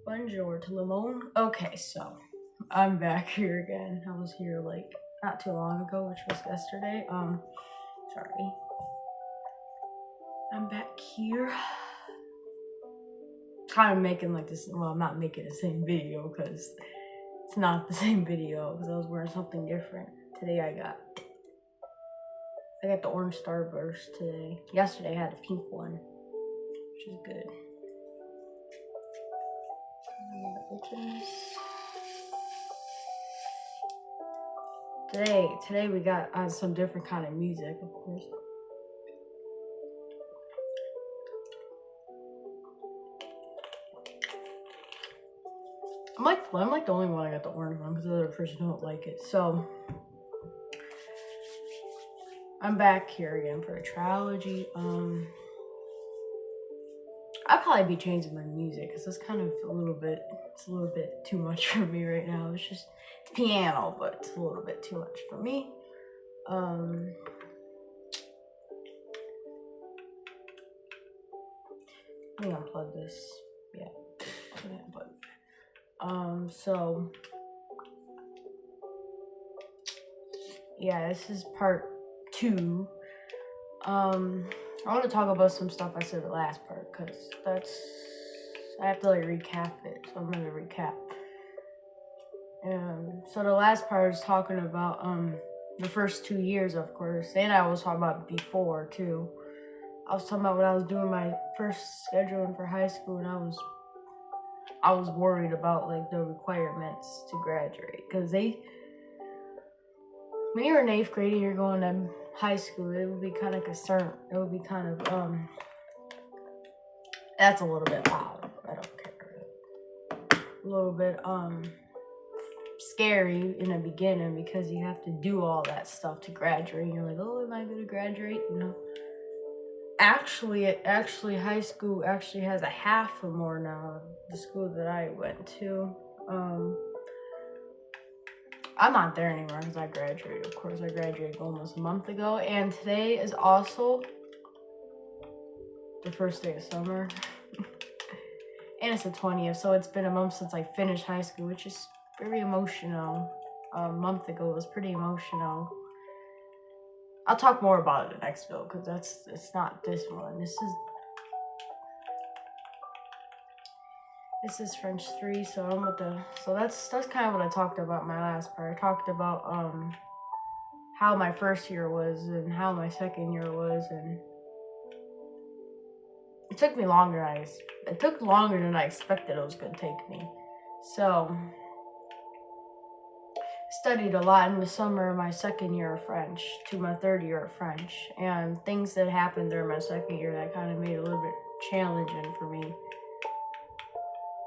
Bonjour to Limon. Okay, so I'm back here again. I was here like not too long ago, which was yesterday. Sorry. I'm back here. Kind of making like this. Well, I'm not making the same video because it's not the same video because I was wearing something different. Today I got the orange starburst today. Yesterday I had the pink one, which is good. Open this. Today we got some different kind of music, of course. I'm like the only one I got the orange one because the other person don't like it. So I'm back here again for a trilogy. I'll probably be changing my music because it's kind of it's a little bit too much for me right now. It's piano, but it's a little bit too much for me. Let me unplug this. Yeah. So yeah, this is part 2. I want to talk about some stuff I said the last part because I have to like recap it, so I'm gonna recap. So the last part is talking about the first 2 years, of course, and I was talking about before too. I was talking about when I was doing my first scheduling for high school, and I was worried about like the requirements to graduate because when you're in 8th grade and you're going to high school, it would be kind of concerned. It would be kind of that's a little bit loud. I don't care. A little bit scary in the beginning because you have to do all that stuff to graduate. And you're like, oh, am I gonna graduate? You know. Actually, high school actually has a half or more now. The school that I went to, I'm not there anymore because I graduated. Of course, I graduated almost a month ago, and today is also the first day of summer, and it's the 20th. So it's been a month since I finished high school, which is very emotional. A month ago was pretty emotional. I'll talk more about it in the next video because it's not this one. This is French 3, so that's kind of what I talked about in my last part. I talked about how my first year was and how my second year was, and it took longer than I expected it was gonna take me. So studied a lot in the summer of my second year of French to my third year of French, and things that happened during my second year that kind of made it a little bit challenging for me.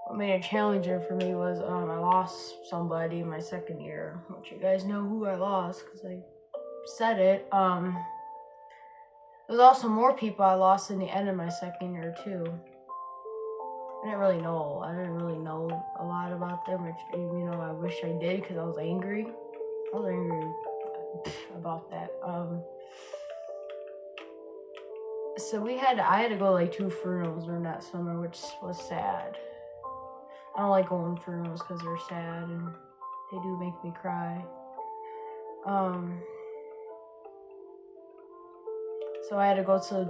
What made it challenging for me was I lost somebody in my second year, which you guys know who I lost because I said it. There's also more people I lost in the end of my second year too. I didn't really know a lot about them, which, you know, I wish I did because I was angry. About that. So I had to go like 2 funerals during that summer, which was sad. I don't like going to funerals because they're sad and they do make me cry. So I had to go to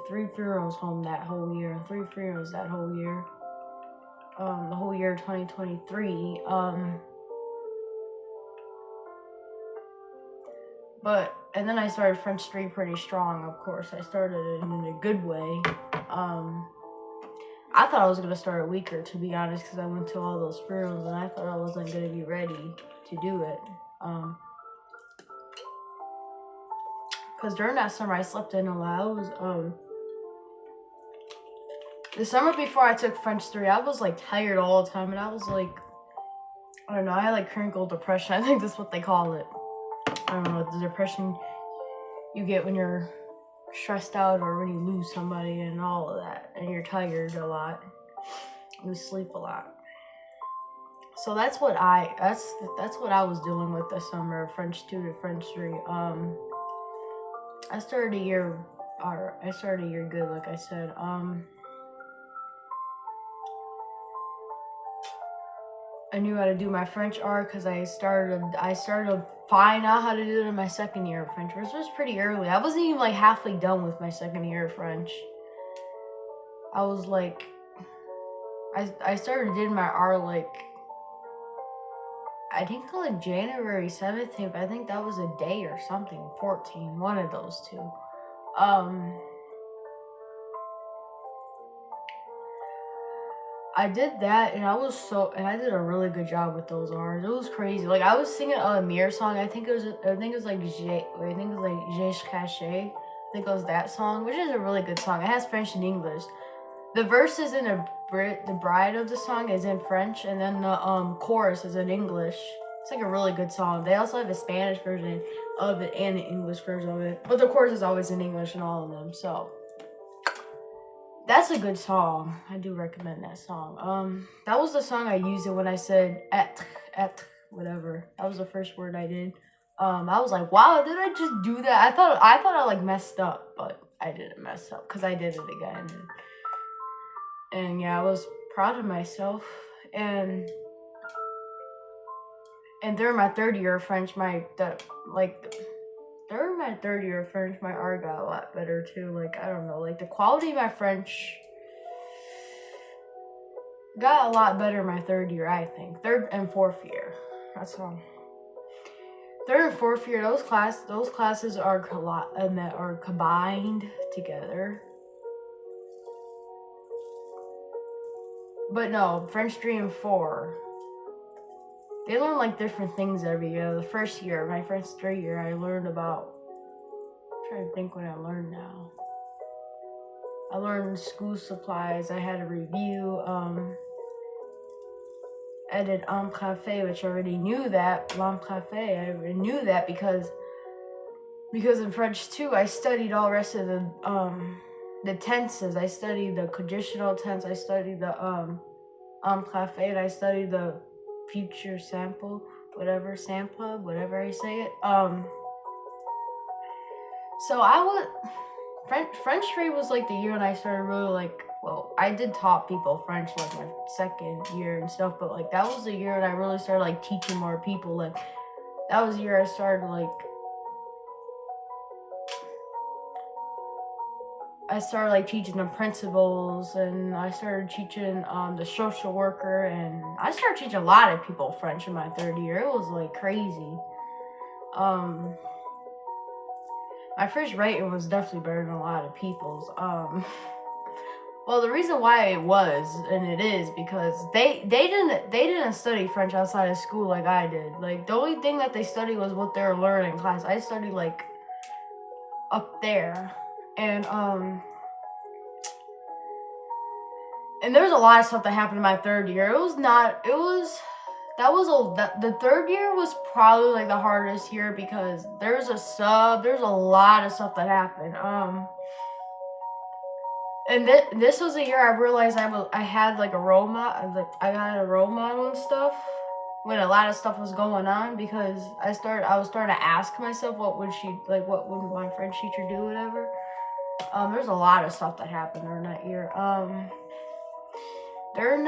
3 funerals home that whole year. 3 funerals that whole year. The whole year 2023. And then I started French 3 pretty strong, of course. I started it in a good way. I thought I was going to start it weaker, to be honest, because I went to all those funerals and I thought I wasn't going to be ready to do it. Because during that summer, I slept in a lot. The summer before I took French 3, I was like tired all the time, and I was like, I don't know, I had like clinical depression. I think that's what they call it. I don't know, the depression you get when you're stressed out or when you lose somebody and all of that, and you're tired a lot, you sleep a lot. So that's what I was dealing with this summer, French 2 to French 3. I started a year good, like I said. I knew how to do my French art because I started to find out how to do it in my second year of French, which was pretty early. I wasn't even like halfway done with my second year of French. I was like, I started doing my art like, I think like January 17th. I think that was a day or something, 14, one of those two. I did that, and I did a really good job with those arms. It was crazy. Like I was singing a Mir song. I think it was like J'ai Caché. I think it was that song, which is a really good song. It has French and English. The verse is in the bride of the song is in French, and then the chorus is in English. It's like a really good song. They also have a Spanish version of it and an English version of it, but the chorus is always in English in all of them. So that's a good song. I do recommend that song. That was the song I used it when I said être, whatever. That was the first word I did. I was like, wow, did I just do that? I thought I like messed up, but I didn't mess up because I did it again. And yeah, I was proud of myself. And during my third year of French, my art got a lot better too. Like, I don't know, like the quality of my French got a lot better my third year, I think. Third and fourth year. That's all. Third and fourth year, those classes are combined together. But no, French 3 and 4. They learn like different things every year. The first year, my French 3 year, I learned about, I'm trying to think what I learned now. I learned school supplies. I had a review. I did Café, which I already knew that. Café, I already knew that because in French too, I studied all the rest of the tenses. I studied the conditional tense. I studied the Café, and I studied the future sample, whatever I say it. So French 3 was like the year when I started really like, well, I did taught people French like my second year and stuff, but like that was the year when I really started like teaching more people. Like that was the year I started teaching the principals, and I started teaching the social worker, and I started teaching a lot of people French in my third year. It was like crazy. My first rating was definitely better than a lot of people's. Well, the reason why it was, and it is, because they didn't study French outside of school like I did. Like the only thing that they studied was what they were learning in class. I studied like up there, and there was a lot of stuff that happened in my third year. The third year was probably like the hardest year because there's a lot of stuff that happened. And this was the year I realized I had like a role model, like I got a role model and stuff when a lot of stuff was going on, because I was starting to ask myself what would my French teacher do, whatever. There's a lot of stuff that happened during that year. During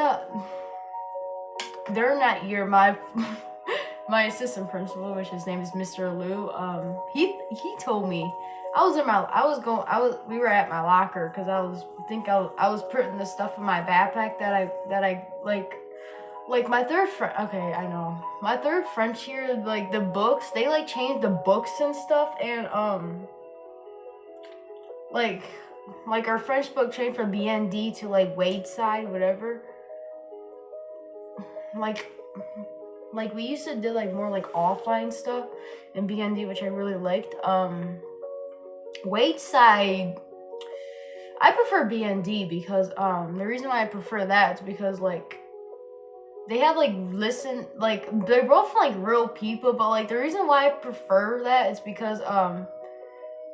that year, my assistant principal, which his name is Mr. Liu, he told me, we were at my locker because I was putting the stuff in my backpack that I like my my third French year, like the books, they like changed the books and stuff, and like our French book changed from BND to like Wade side, whatever. Like we used to do like more like offline stuff in BND, which I really liked. Wade side, I prefer BND because the reason why I prefer that is because like they have like they're both like real people, but like the reason why I prefer that is because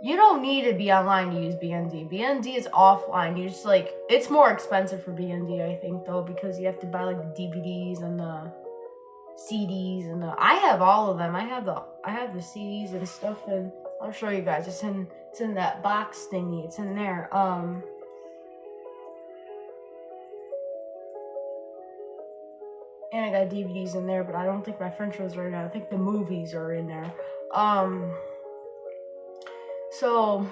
you don't need to be online to use BND. BND is offline. You just like, it's more expensive for BND, I think, though, because you have to buy like the DVDs and the CDs and I have all of them. I have the CDs and stuff, and I'll show you guys. It's in that box thingy. It's in there. And I got DVDs in there, but I don't think my French was right now. I think the movies are in there. So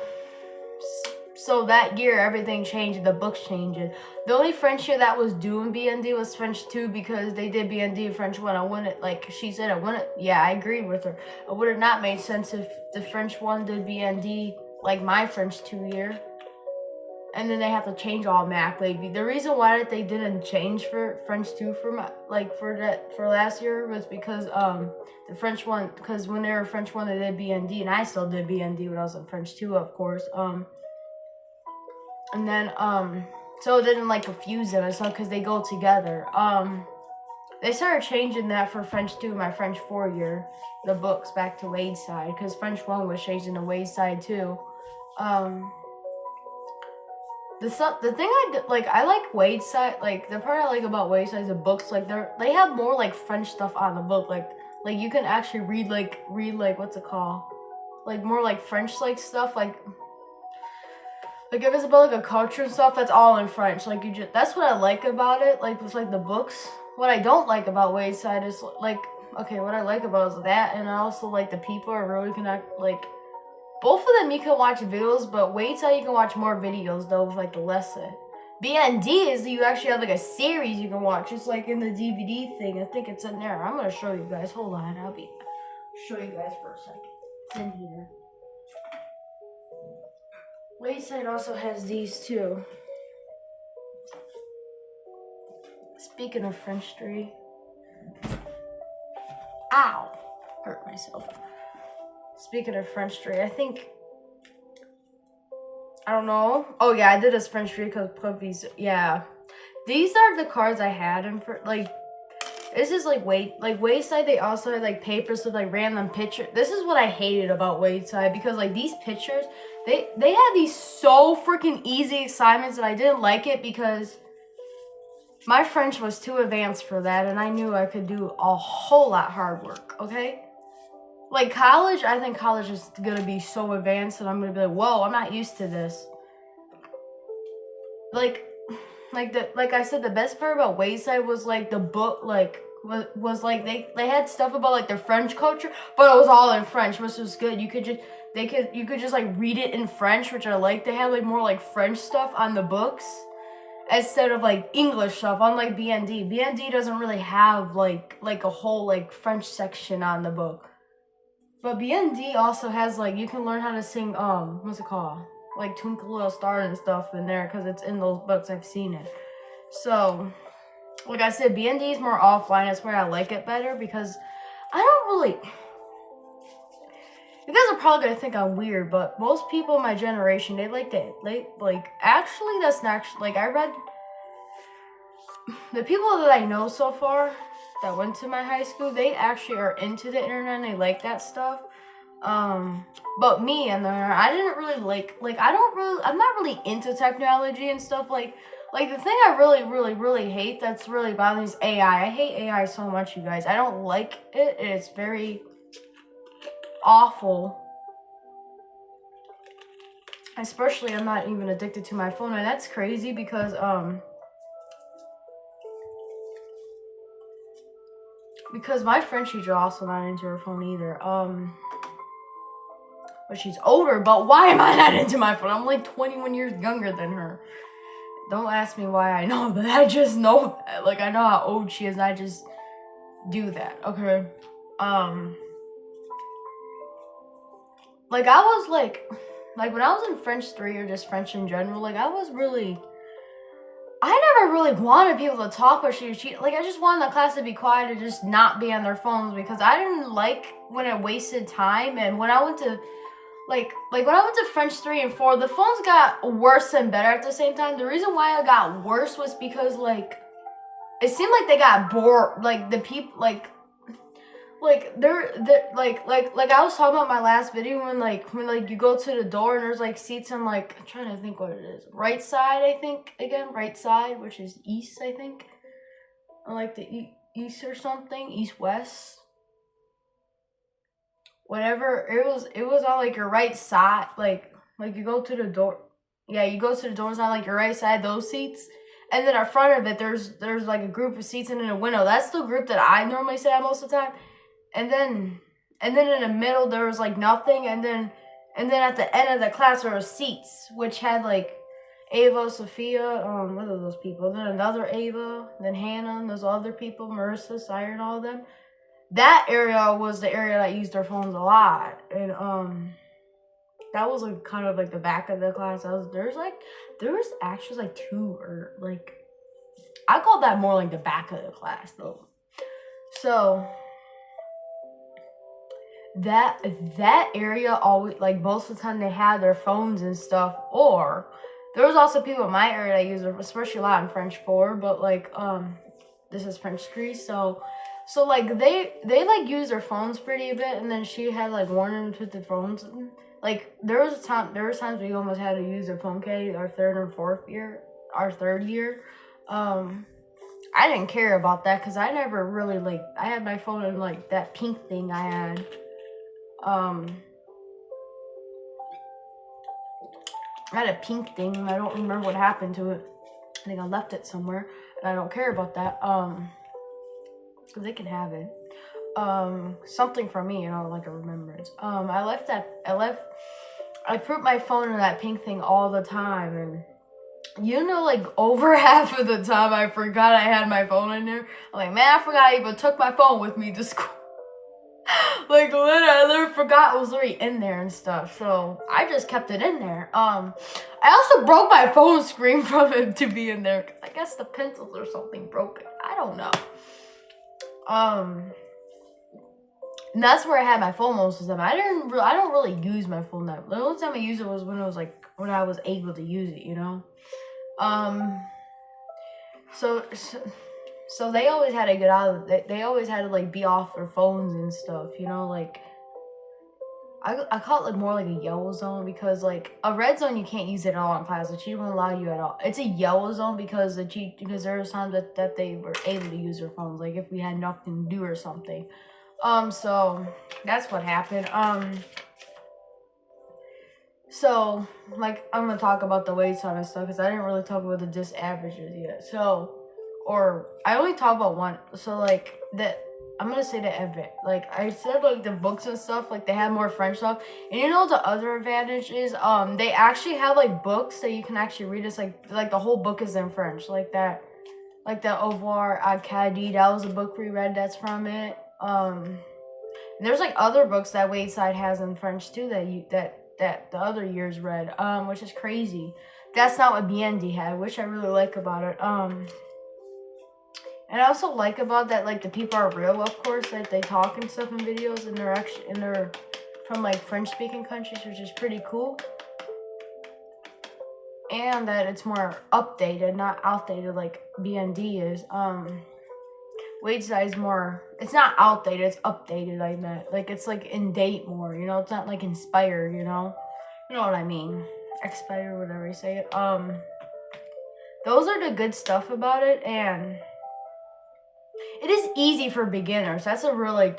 that year, everything changed. The books changed. The only French year that was doing BND was French 2 because they did BND French 1. I wouldn't, like she said, I wouldn't, yeah, I agreed with her. It would have not made sense if the French 1 did BND like my French 2 year. And then they have to change all Mac. Like, the reason why that they didn't change for French 2 for last year was because the French 1, because when they were French 1 they did BND, and I still did BND when I was in French 2, of course. And then so it didn't like confuse them and stuff because they go together. They started changing that for French 2, my French 4 year, the books back to Wade's side, because French 1 was changing to Wade's side too. The thing I like Wade's side, like the part I like about Wade's side is the books, like they have more like French stuff on the book, like you can actually read what's it called, like more like French like stuff, like if it's about like a culture and stuff, that's all in French. Like that's what I like about it. Like with like the books. What I don't like about Wade's side is like, okay, what I like about is that, and I also like the people are really connect. Like both of them you can watch videos, but Wade's side you can watch more videos though with like the lesson. BND is you actually have like a series you can watch. It's like in the DVD thing. I think it's in there. I'm gonna show you guys. Hold on, I'll show you guys for a second. It's in here. Wade's side also has these too. Speaking of French 3. Ow! Hurt myself. Speaking of French 3, I think... I don't know. Oh yeah, I did this French 3 because puppies... Yeah. These are the cards I had in... Like, this is like Wade's side, they also had like papers with like random pictures. This is what I hated about Wade's side, because like these pictures... They had these so freaking easy assignments that I didn't like it because... My French was too advanced for that, and I knew I could do a whole lot hard work, okay? Like college, I think college is gonna be so advanced that I'm gonna be like, whoa, I'm not used to this. Like I said, the best part about Wade's side was like the book, like was like they had stuff about like the French culture, but it was all in French, which was good. You could just like read it in French, which I like. They had like more like French stuff on the books instead of like English stuff, unlike BND. BND doesn't really have like a whole like French section on the book. But BND also has like, you can learn how to sing, what's it called? Like Twinkle Little Star and stuff in there because it's in those books. I've seen it. So, like I said, BND is more offline. That's where I like it better because I don't really... You guys are probably gonna think I'm weird, but most people in my generation, they like that. Actually, that's not, like, I read, the people that I know so far that went to my high school, they actually are into the internet and they like that stuff. But me, and I didn't really I'm not really into technology and stuff. Like the thing I really hate that's really bothering me is AI. I hate AI so much, you guys. I don't like it. It's very awful. Especially, I'm not even addicted to my phone, and that's crazy because my French teacher also not into her phone either. But she's older. But why am I not into my phone? I'm like 21 years younger than her. Don't ask me why I know, but I just know that. Like, I know how old she is, and I just do that. Okay. Like, I was like when I was in French 3 or just French in general, like, I never really wanted people to talk with she. Like, I just wanted the class to be quiet and just not be on their phones because I didn't like when it wasted time. And when I went to, when I went to French 3 and 4, the phones got worse and better at the same time. The reason why it got worse was because, like, it seemed like they got bored. Like, the people, like they're like I was talking about my last video when you go to the door and there's like seats on, like, I'm trying to think what it is, right side, I think, again, right side, which is east, I think, or like the east or something, east west, whatever. It was on like your right side, like you go to the door, yeah, you go to the doors on like your right side, those seats. and then in front of it, there's like a group of seats and then a window. That's the group that I normally sit at most of the time. And then in the middle there was like nothing, and then at the end of the class there was seats, which had like Ava, Sophia, what are those people? Then another Ava, then Hannah, and those other people, Marissa, Sire, and all of them. That area was the area that used their phones a lot, and that was like kind of like the back of the class. There was actually like two, or like, I call that more like the back of the class though. So that area always, like, most of the time they had their phones and stuff, or there was also people in my area that used it, especially a lot in French 4, but like this is French 3, so like they like use their phones pretty a bit, and then she had like warnings with the phones. Like there was times we almost had to use a phone K our third year. I didn't care about that because I never really, like, I had my phone in like that pink thing I had. I had a pink thing, and I don't remember what happened to it. I think I left it somewhere, and I don't care about that. They can have it. Something from me, like a remembrance. I put my phone in that pink thing all the time, and like over half of the time I forgot I had my phone in there. I'm like, man, I forgot I even took my phone with me to school. Like, literally, I literally forgot it was already in there and stuff, so I just kept it in there. I also broke my phone screen from it to be in there. I guess the pencils or something broke it. I don't know. And that's where I had my phone most of the time. I don't really use my phone that. The only time I used it was when I was able to use it, So they always had to get out of it. They always had to like be off their phones and stuff, like I call it like more like a yellow zone, because like a red zone you can't use it at all in class. The cheat won't allow you at all. It's a yellow zone because there was times that they were able to use their phones, like if we had nothing to do or something. So that's what happened. So like I'm gonna talk about the weight side and stuff because I didn't really talk about the disaverages yet. Or I only talk about one. So like I'm gonna say that like I said, like the books and stuff, like they have more French stuff. And the other advantage is they actually have like books that you can actually read. It's like the whole book is in French, like the Au revoir Acadie. That was a book we read that's from it. And there's like other books that Wayside has in French too that the other years read, which is crazy. That's not what BND had, which I really like about it. And I also like about that, like, the people are real, of course, like, they talk and stuff in videos, and they're from, like, French-speaking countries, which is pretty cool. And that it's more updated, not outdated like BND is. Wayside is more, it's not outdated, it's updated, I meant. Like, it's, like, in date more, it's not, like, inspired, You know what I mean. Expired, whatever you say it. Those are the good stuff about it, and it is easy for beginners. That's a really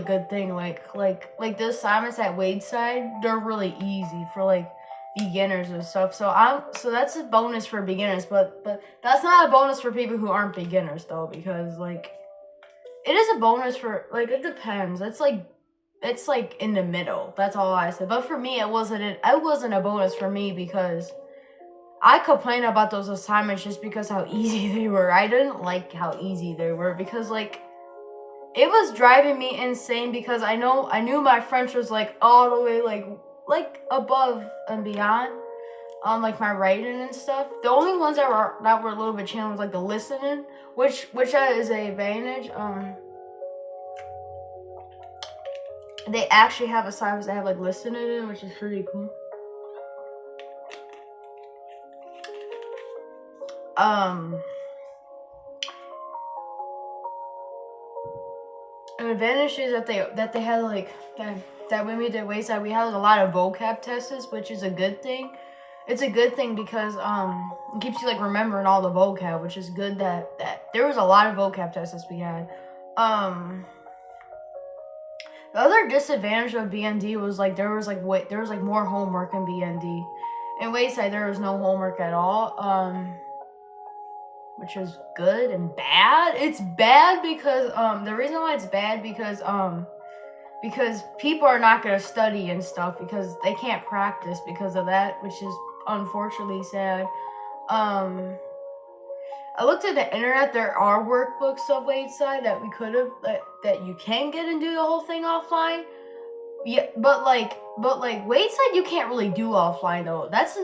good thing. Like the assignments at Wayside, they're really easy for like beginners and stuff. So that's a bonus for beginners, but that's not a bonus for people who aren't beginners though, because like it is a bonus for, like, it depends. It's like in the middle. That's all I said. But for me, it wasn't a bonus for me because I complain about those assignments just because how easy they were. I didn't like how easy they were because, like, it was driving me insane because I knew my French was, like, all the way, like above and beyond on, like, my writing and stuff. The only ones that were a little bit challenging was, like, the listening, which is an advantage. They actually have assignments that have, like, listening in it, which is pretty cool. An advantage is that they had like that when we did Wayside, we had a lot of vocab tests, which is a good thing. It's a good thing because it keeps you like remembering all the vocab, which is good. That there was a lot of vocab tests we had. The other disadvantage of BND was like there was more homework in BND. In Wayside, there was no homework at all. which is good and bad. It's bad because the reason why it's bad because people are not gonna study and stuff because they can't practice because of that, which is unfortunately sad. I looked at the internet. There are workbooks of Wayside that we could have that you can get and do the whole thing offline. Yeah, but Wayside you can't really do offline though. This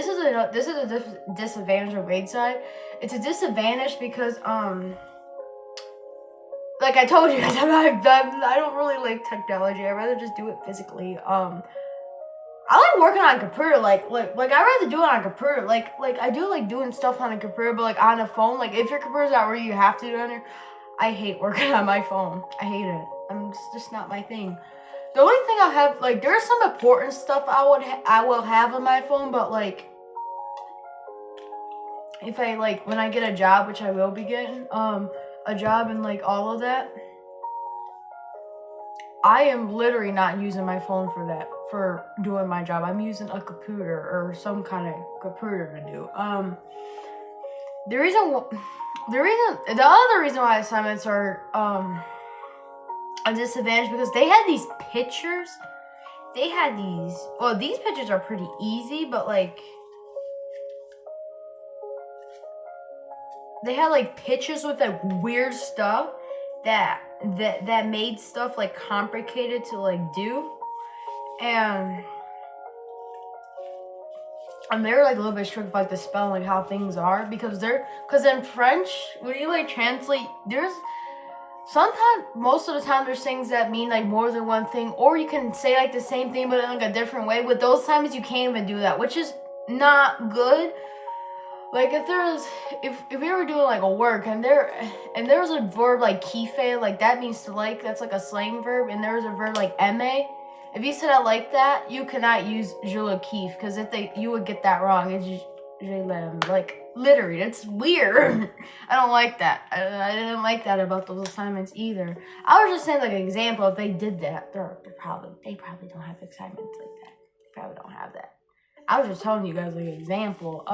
is a disadvantage of Wayside. It's a disadvantage because like I told you guys, I don't really like technology. I'd rather just do it physically. I like working on a computer, like I'd rather do it on a computer, like I do like doing stuff on a computer, but like on a phone, like if your computer's not where you have to do it on there, I hate working on my phone. I hate it. It's just not my thing. The only thing I'll have, like, there's some important stuff I will have on my phone, but like if I like when I get a job, which I will be getting, a job and like all of that, I am literally not using my phone for doing my job. I'm using a computer or some kind of computer to do. The other reason why assignments are a disadvantage because they had these pictures. These pictures are pretty easy, but like they had like pictures with like weird stuff that made stuff like complicated to like do, and they were like a little bit strict with like the spelling, like how things are, because in French when you like translate, there's sometimes, most of the time, there's things that mean like more than one thing, or you can say like the same thing but in like a different way. With those times you can't even do that, which is not good. Like if we were doing like a work and there was a verb like kiffe, like that means to like, that's like a slang verb, and there was a verb like aimer. If you said I like that, you cannot use je le kiffe, because you would get that wrong. It's just je l'aime. Like literally, it's weird. I don't like that. I didn't like that about those assignments either. I was just saying like an example. If they did that, they probably don't have assignments like that. They probably don't have that. I was just telling you guys like an example.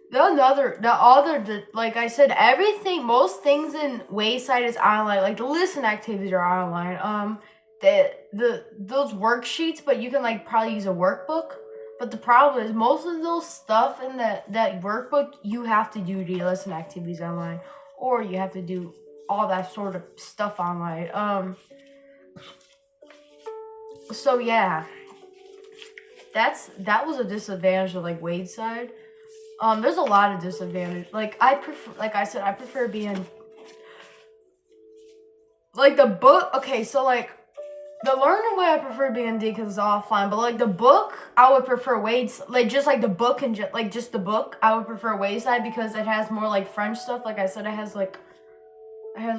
Like I said, most things in Wayside is online. Like the listen activities are online. Those worksheets, but you can like probably use a workbook. But the problem is most of those stuff in that workbook, you have to do the listen activities online, or you have to do all that sort of stuff online. So yeah, that was a disadvantage of like Wayside. There's a lot of disadvantage. Like I prefer being like the book. Okay, so like the learning way I prefer being D because it's offline, but like the book I would prefer Wayside. Like just like the book and just the book I would prefer Wayside because it has more like French stuff. Like I said, it has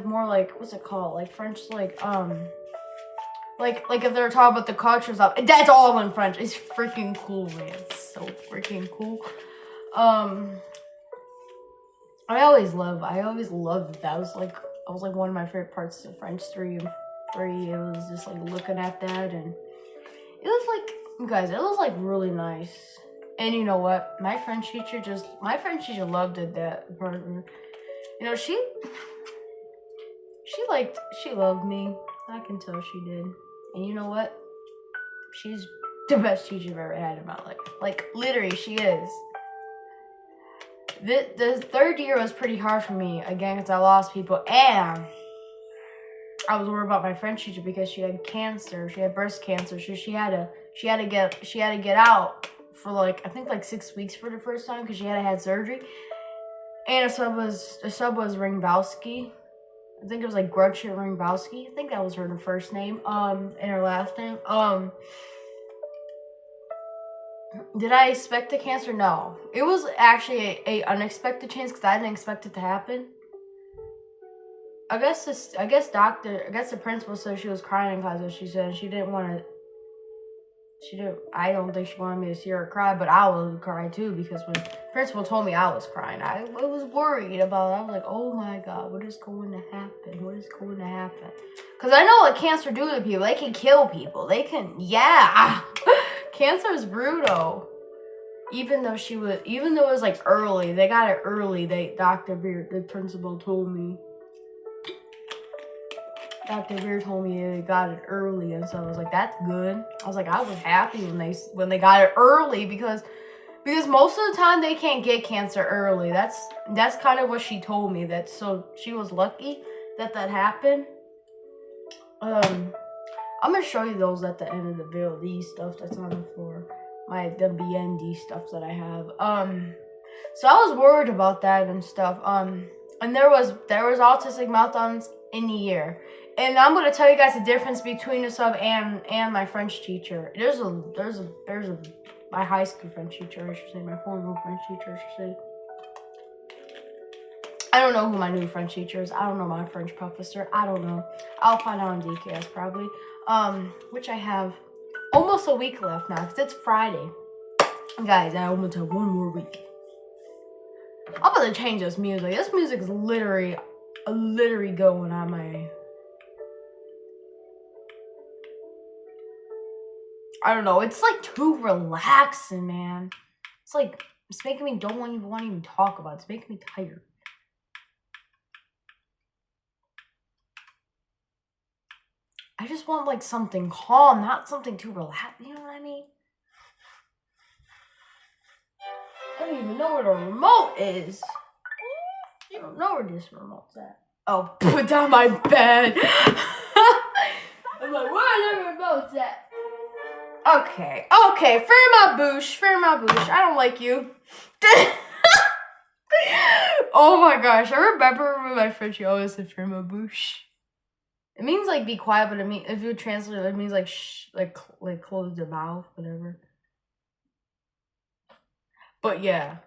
more like, what's it called? Like French, like if they're talking about the culture stuff, that's all in French. It's freaking cool, man. It's so freaking cool. I always loved that. That was like one of my favorite parts of French 3 and 3. It was just like looking at that, and it was like, you guys, it was like really nice. And you know what? My French teacher loved it, that part. You know, she loved me. I can tell she did. And you know what? She's the best teacher I've ever had in my life. Like, literally, she is. The third year was pretty hard for me, again, because I lost people, and I was worried about my French teacher because she had cancer. She had breast cancer, so she had to get out for like, I think like 6 weeks for the first time because she had had surgery. And the sub was Ringvalski. I think it was like Gretchen Ringvalski. I think that was her first name. And her last name. Did I expect the cancer? No. It was actually a unexpected chance because I didn't expect it to happen. I guess the principal said she was crying in class, as she said. I don't think she wanted me to see her cry, but I would cry too, because when the principal told me I was crying, I was worried about it. I was like, oh my God, what is going to happen? What is going to happen? Because I know what cancer do to people. They can kill people. Yeah. Cancer is brutal. even though it was like early, they got it early. Dr. Beard, the principal told me. Dr. Beard told me they got it early, and so I was like, that's good. I was like, I was happy when they got it early because most of the time they can't get cancer early. That's kind of what she told me. So she was lucky that happened. I'm gonna show you those at the end of the video. These stuff that's on the floor, the BND stuff that I have. So I was worried about that and stuff. And there was autistic meltdowns in the year. And I'm gonna tell you guys the difference between the sub and my French teacher. There's a my high school French teacher, I should say, my former French teacher, I should say. I don't know who my new French teacher is. I don't know my French professor. I don't know. I'll find out on DKS probably. Which I have almost a week left now because it's Friday. Guys, I almost have one more week. I'm about to change this music. This music is literally going on my... I don't know. It's like too relaxing, man. It's like, it's making me don't want to even talk about it. It's making me tired. I just want like something calm, not something too relaxed. You know what I mean? I don't even know where the remote is. You don't know where this remote's at. Oh, put down my bed. I'm like, where the remote's at? Okay, Fermabouche. I don't like you. Oh my gosh, I remember when my friend, she always said Fermabouche. It means like be quiet, but if you translate it means like like close the mouth, whatever. But yeah,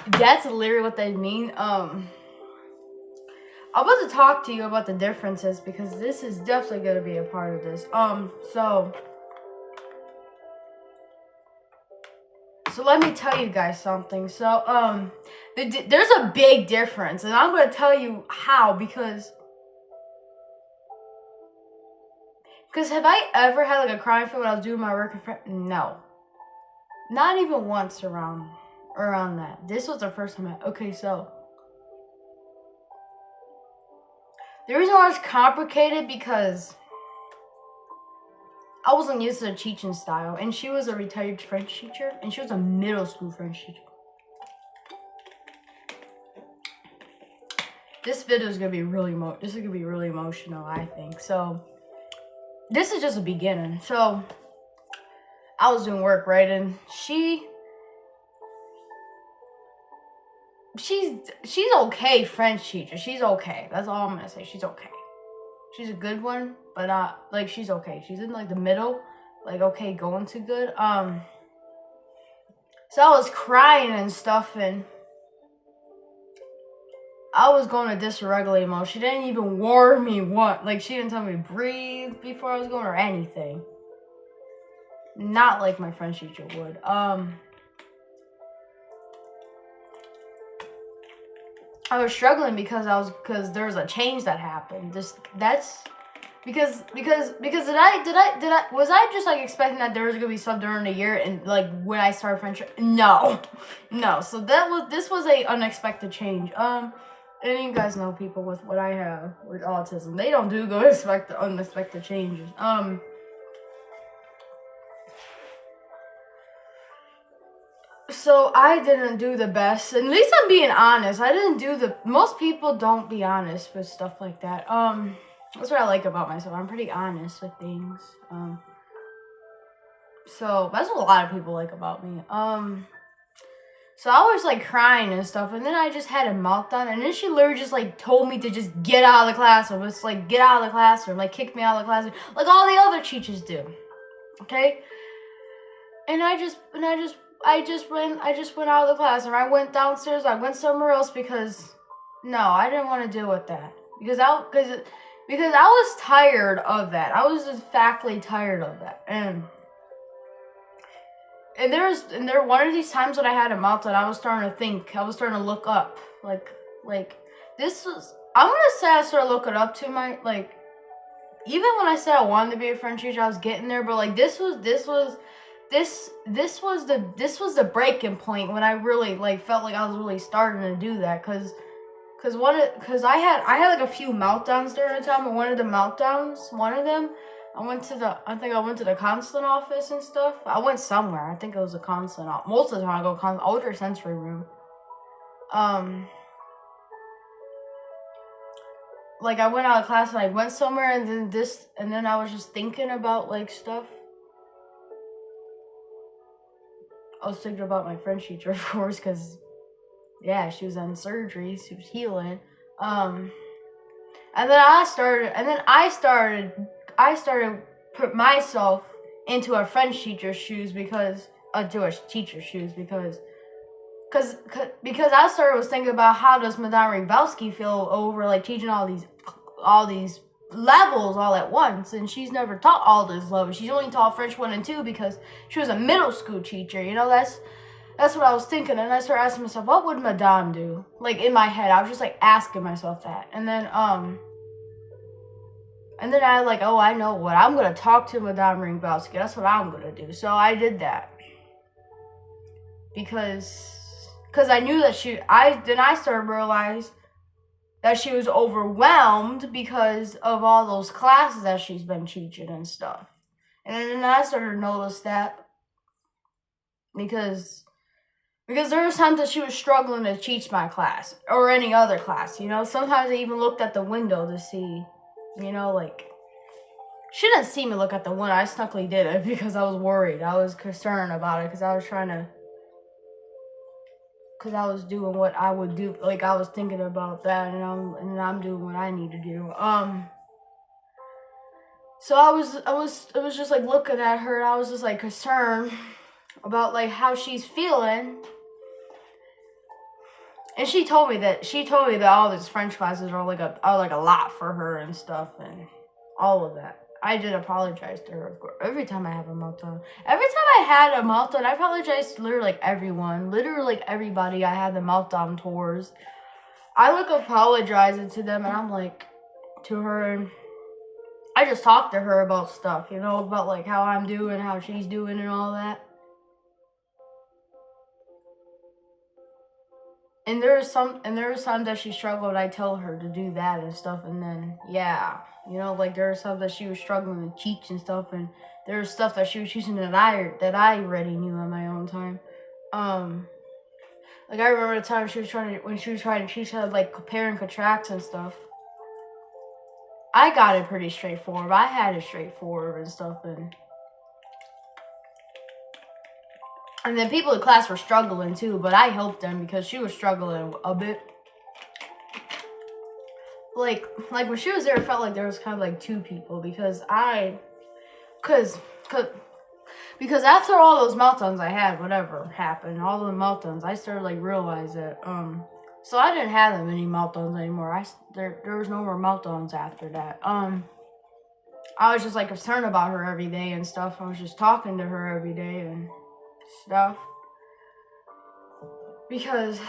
that's literally what they mean. I'm about to talk to you about the differences because this is definitely gonna be a part of this. So let me tell you guys something. So there's a big difference, and I'm gonna tell you how because have I ever had like a crying fit when I was doing my work in front? No, not even once around that. This was the first time. Okay, so the reason why it's complicated because I wasn't used to the teaching style, and she was a retired French teacher, and she was a middle school French teacher. This video is gonna be really emotional, I think. So this is just a beginning. So I was doing work, right, and she's okay, French teacher. She's okay. That's all I'm gonna say. She's okay. She's a good one, but not like she's okay. She's in like the middle, like okay, going to good. So I was crying and stuff, and I was going to dysregulate mode. She didn't even warn me what. Like she didn't tell me to breathe before I was going or anything. Not like my French teacher would. I was struggling because there was a change that happened. Was I just like expecting that there was gonna be some during the year and like when I started French? No. So this was a unexpected change. And you guys know people with what I have with autism, they don't do go expect unexpected changes. So I didn't do the best. At least I'm being honest. I didn't do most people don't be honest with stuff like that. That's what I like about myself. I'm pretty honest with things. So that's what a lot of people like about me. So I was like crying and stuff, and then I just had a meltdown, and then she literally just like told me to just get out of the classroom. It's like get out of the classroom, like kick me out of the classroom, like all the other teachers do. Okay? And I just went out of the classroom. I went downstairs. I went somewhere else because no, I didn't want to deal with that because I was tired of that. I was just factly tired of that. And there one of these times when I had a meltdown, I was starting to think. I was starting to look up. Like this was. I'm gonna say I started looking up to my even when I said I wanted to be a French teacher, I was getting there. But like this was this was the breaking point when I really like felt like I was really starting to do that, cause I had like a few meltdowns during the time, and one of them, I think I went to the consulate office and stuff. I went somewhere. I think it was a consulate. Most of the time I go ultra sensory room. Like I went out of class and I went somewhere, and then I was just thinking about like stuff. I was thinking about my French teacher, of course, because yeah, she was on surgery, she was healing. And then I started put myself into a French teacher's shoes because I started was thinking about how does Madame Rybowski feel over like teaching all these levels all at once, and she's never taught all those levels. She's only taught French 1 and 2 because she was a middle school teacher. You know, that's what I was thinking, and I started asking myself, what would Madame do? Like in my head, I was just like asking myself that, and then I like, oh, I know what I'm gonna talk to Madame Rybowski. That's what I'm gonna do. So I did that because I knew that I started to realize that she was overwhelmed because of all those classes that she's been teaching and stuff. And then I started to notice that because there was times that she was struggling to teach my class or any other class, you know. Sometimes I even looked at the window to see, you know, like, she didn't see me look at the window. I snuckily did it because I was worried. I was concerned about it because I was doing what I would do. Like, I was thinking about that, and I'm doing what I need to do. So I was just like looking at her, and I was just like concerned about like how she's feeling. And she told me that all these French classes are like a lot for her and stuff, and all of that. I did apologize to her, of course. Every time I have a meltdown. Every time I had a meltdown, I apologized to literally like everyone. Literally like everybody I had the meltdown towards. I like apologizing to them, and I'm like, to her, and I just talked to her about stuff, you know, about like how I'm doing, how she's doing, and all that. And there was times that she struggled, I tell her to do that and stuff, and then, yeah, you know, like, there was stuff that she was struggling to teach and stuff, and there was stuff that she was teaching that I already knew on my own time. Like, I remember the time when she was trying to teach how to, like, compare and contract and stuff. I got it pretty straightforward, I had it straightforward and stuff, and then people in class were struggling too, but I helped them because she was struggling a bit. Like when she was there, it felt like there was kind of like two people because after all those meltdowns I had, whatever happened, all the meltdowns, I started like realize that so I didn't have that many meltdowns anymore. There was no more meltdowns after that. I was just like concerned about her every day and stuff. I was just talking to her every day and stuff because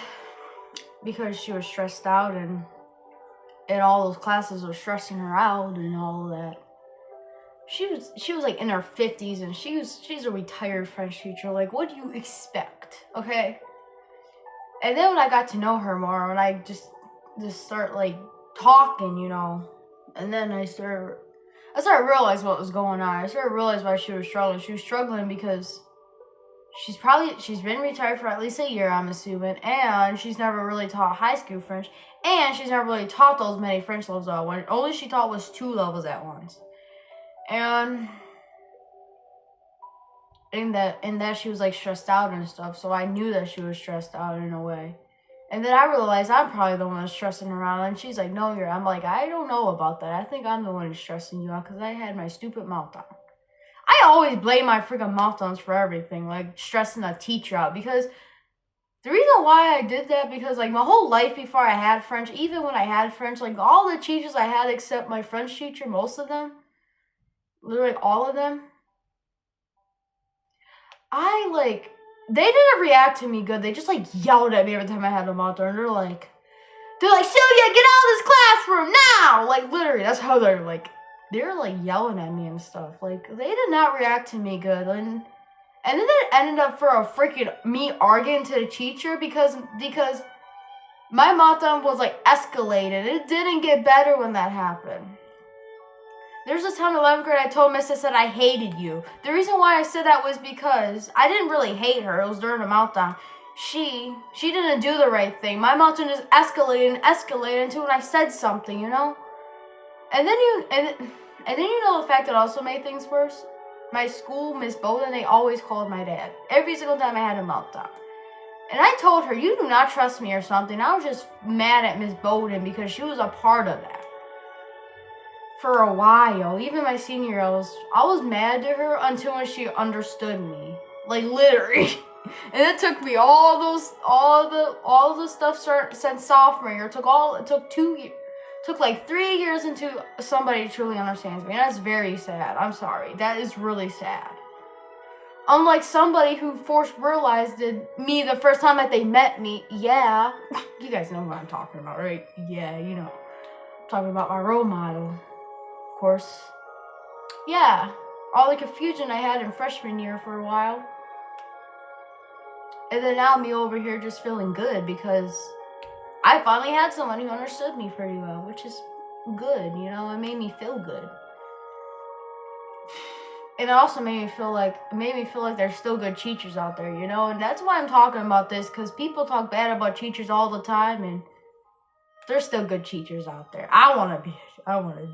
she was stressed out, and all those classes were stressing her out and all of that. She was like in her 50s, and she's a retired French teacher. Like, what do you expect? Okay. And then when I got to know her more, when I just start like talking, you know, and then I started realizing what was going on. I started realizing why she was struggling. She was struggling because she's been retired for at least a year, I'm assuming, and she's never really taught high school French, and she's never really taught those many French levels at once. Only she taught was 2 levels at once. And in that she was like stressed out and stuff, so I knew that she was stressed out in a way. And then I realized I'm probably the one that's stressing her out, and she's like, no, I'm like, I don't know about that. I think I'm the one who's stressing you out because I had my stupid meltdown. I always blame my freaking meltdowns for everything, like stressing a teacher out, because the reason why I did that, because like my whole life before I had French, even when I had French, like all the teachers I had except my French teacher, most of them, literally all of them, they didn't react to me good. They just like yelled at me every time I had a meltdown. They're like, Sylvia, get out of this classroom now! Like, literally, that's how they're like yelling at me and stuff. Like, they did not react to me good. And And then it ended up for a freaking me arguing to the teacher because my meltdown was like escalated. It didn't get better when that happened. There's this time in 11th grade I told Miss, I said I hated you. The reason why I said that was because I didn't really hate her. It was during a meltdown. She didn't do the right thing. My meltdown just escalated and escalated until when I said something, you know? And then you know the fact that also made things worse? My school, Miss Bowden, they always called my dad. Every single time I had a meltdown. And I told her, you do not trust me or something. I was just mad at Miss Bowden because she was a part of that. For a while, even my senior year, I was mad to her until when she understood me. Like, literally. And it took me all the stuff since sophomore year. It took 2 years. Took like 3 years until somebody truly understands me. And that's very sad. I'm sorry. That is really sad. Unlike somebody who first realized me the first time that they met me. Yeah. You guys know what I'm talking about, right? Yeah, you know. I'm talking about my role model. Of course. Yeah. All the confusion I had in freshman year for a while. And then now me over here just feeling good because I finally had someone who understood me pretty well, which is good, you know. It made me feel good. And it also made me feel like there's still good teachers out there, you know. And that's why I'm talking about this, because people talk bad about teachers all the time, and there's still good teachers out there. I want to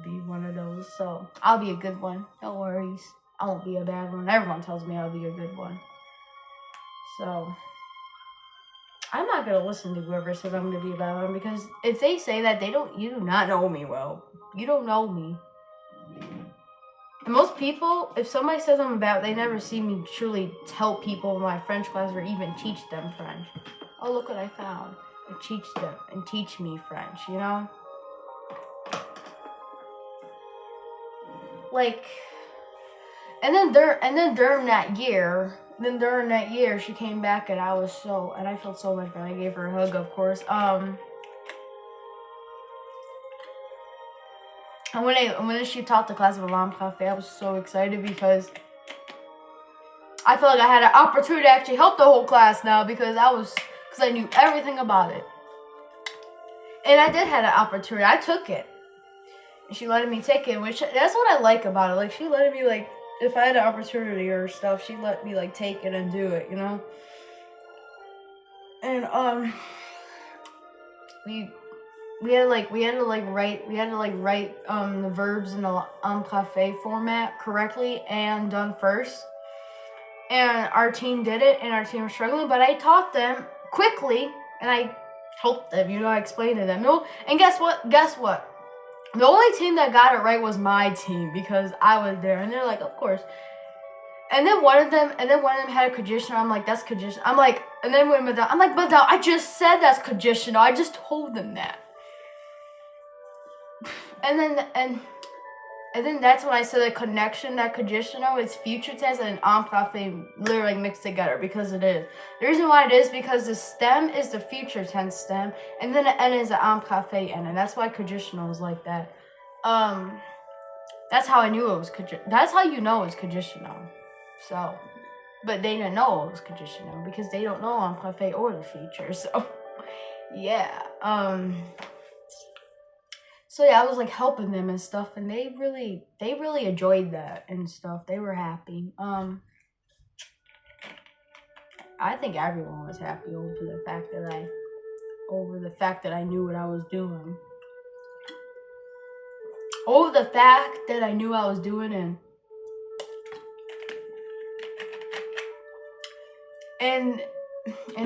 be one of those, so I'll be a good one. No worries. I won't be a bad one. Everyone tells me I'll be a good one. So I'm not going to listen to whoever says I'm going to be a bad one, because if they say that, you do not know me well. You don't know me. And most people, if somebody says I'm a bad, they never see me truly tell people in my French class or even teach them French. Oh, look what I found. And teach me French, you know? Like, and then during that year, she came back and I felt so much better. I gave her a hug, of course. And when she taught the class of Alarm Cafe, I was so excited because I felt like I had an opportunity to actually help the whole class now because I knew everything about it. And I did have an opportunity. I took it. And she let me take it, which that's what I like about it. Like, she let me, like, if I had an opportunity or stuff, she let me, like, take it and do it, you know? And we had to write the verbs in the cafe format correctly and done first. And our team did it, and our team was struggling, but I taught them quickly, and I helped them, you know, I explained to them. No, and guess what? The only team that got it right was my team, because I was there, and they're like, of course. And then one of them had a conditioner. I'm like, that's conditioner. I'm like, and then when Madame, I'm like, Madame, I just said that's conditioner. I just told them that. And then that's when I said the connection, that conditional is future tense and imparfait literally mixed together, because it is. The reason why it is because the stem is the future tense stem, and then the N is the imparfait N, and that's why conditional is like that. That's how I knew it was that's how you know it's conditional. So, but they didn't know it was conditional because they don't know imparfait or the future. So, yeah. So yeah, I was like helping them and stuff, and they really enjoyed that and stuff. They were happy. I think everyone was happy over the fact that I knew what I was doing. Over the fact that I knew I was doing and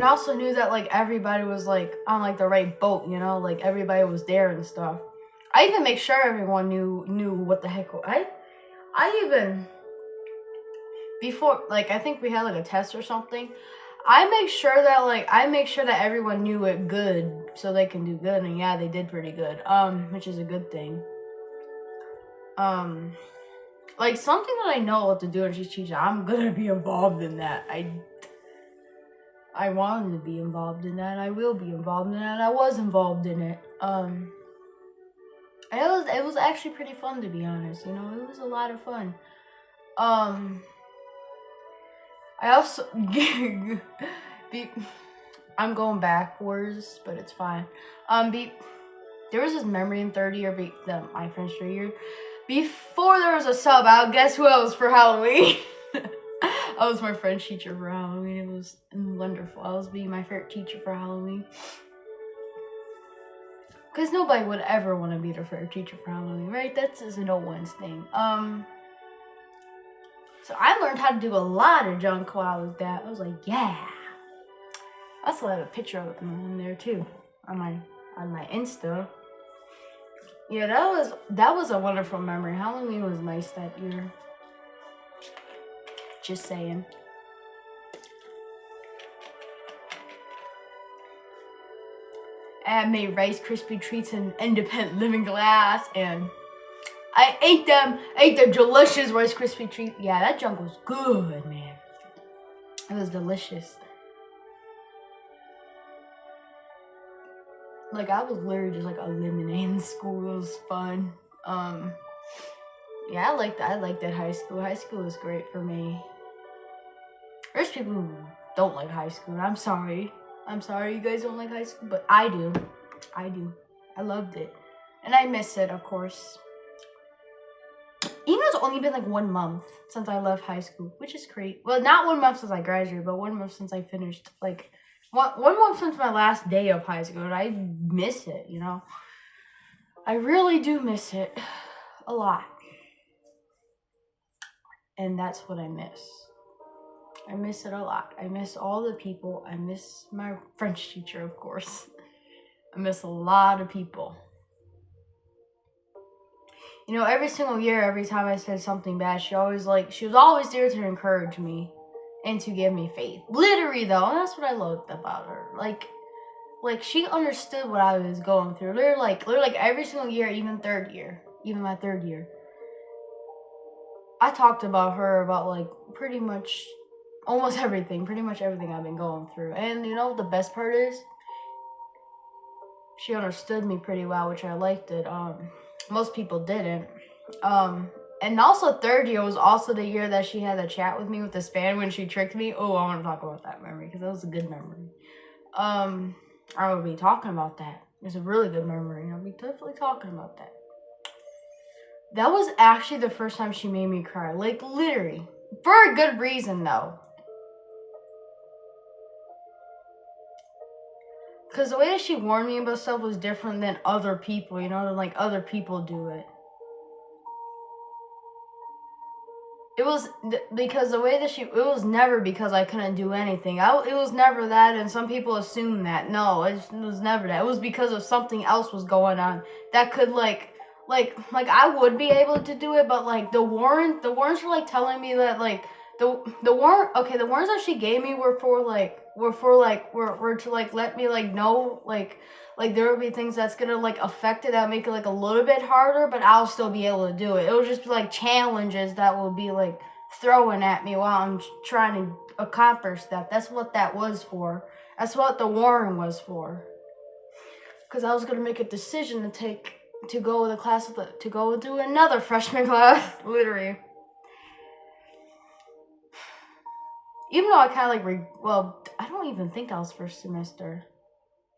also knew that like everybody was like on like the right boat, you know, like everybody was there and stuff. I even make sure everyone knew what the heck I even before, like, I think we had like a test or something. I make sure that everyone knew it good so they can do good, and yeah, they did pretty good. Which is a good thing. Like something that I know what to do and she's teaching, I'm gonna be involved in that. I wanted to be involved in that, and I will be involved in that, and I was involved in it. It was actually pretty fun, to be honest, you know, it was a lot of fun. I also I'm going backwards, but it's fine. There was this memory in third year, my French 3 year. Before there was a sub out, guess who else for Halloween? I was my French teacher for Halloween. It was wonderful. I was being my favorite teacher for Halloween. Because nobody would ever want to be their favorite teacher for Halloween, right? That's just no one's thing. So I learned how to do a lot of junk while I was that. I was like, yeah. I also have a picture of them in there too, on my Insta. Yeah, that was a wonderful memory. Halloween was nice that year. Just saying. I made Rice Krispie treats in independent living glass, and I ate them. Ate the delicious Rice Krispie treat. Yeah, that junk was good, man. It was delicious. Like, I was literally just like eliminating school. It was fun. Yeah, I liked that high school. High school was great for me. There's people who don't like high school. I'm sorry you guys don't like high school, but I do. I loved it. And I miss it, of course. Even though it's only been like 1 month since I left high school, which is great. Well, not 1 month since I graduated, but 1 month since I finished. Like, 1 month since my last day of high school, and I miss it, you know? I really do miss it a lot. And that's what I miss. I miss it a lot. I miss all the people. I miss my French teacher, of course. I miss a lot of people. You know, every single year, every time I said something bad, she was always there to encourage me and to give me faith. Literally, though, and that's what I loved about her. Like she understood what I was going through. Literally, like every single year, even my third year, I talked about her about like pretty much everything I've been going through. And you know, the best part is, she understood me pretty well, which I liked it. Most people didn't. And also third year was also the year that she had a chat with me with the span when she tricked me. Oh, I want to talk about that memory because that was a good memory. I will be talking about that. It's a really good memory. I'll be definitely talking about that. That was actually the first time she made me cry. Like, literally. For a good reason, though. Because the way that she warned me about stuff was different than other people, you know? Than, like, other people do it. It was because the way that it was never because I couldn't do anything. It was never that, and some people assume that. No, it was never that. It was because of something else was going on that could, like I would be able to do it, but, like, the warrants were, like, telling me that, like, the warrants that she gave me were to, like, let me, like, know, like, there will be things that's gonna, like, affect it, that make it, like, a little bit harder, but I'll still be able to do it. It will just be, like, challenges that will be, like, throwing at me while I'm trying to accomplish that. That's what that was for. That's what the warrant was for. Because I was gonna make a decision to go with a class to go do another freshman class, literally. Even though I kind of I don't even think that was first semester.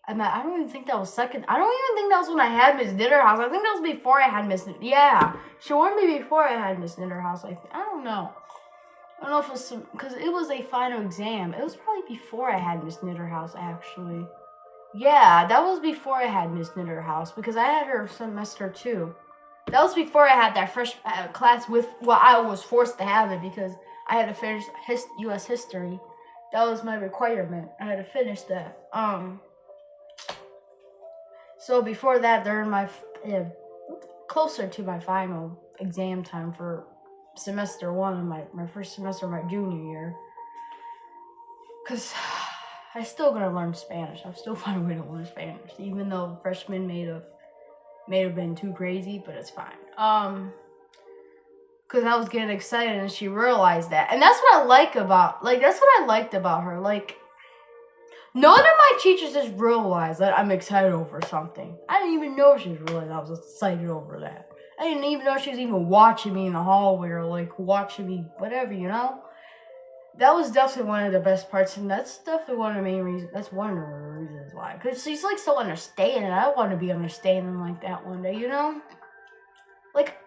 I don't even think that was second. I don't even think that was when I had Miss Nitterhouse. I think that was before I had Miss. Yeah, she warned me before I had Miss Nitterhouse. I don't know. I don't know if it was because it was a final exam. It was probably before I had Miss Nitterhouse, actually. Yeah, that was before I had Miss Nitterhouse because I had her semester 2. That was before I had that fresh class with. Well, I was forced to have it because I had to finish U.S. history. That was my requirement. I had to finish that. So before that, during my closer to my final exam time for semester 1 of my first semester of my junior year, because I still gonna learn Spanish. I'm still finding a way to learn Spanish, even though freshman may have been too crazy, but it's fine. Because I was getting excited and she realized that, and that's what I liked about her. Like, none of my teachers just realized that I'm excited over something. I didn't even know she realized I was excited over that. I didn't even know she was even watching me in the hallway or, like, watching me, whatever, you know? that was definitely one of the best parts, and that's definitely one of the main reasons. That's one of the reasons why. Because she's like so understanding, and I want to be understanding like that one day, you know? Like,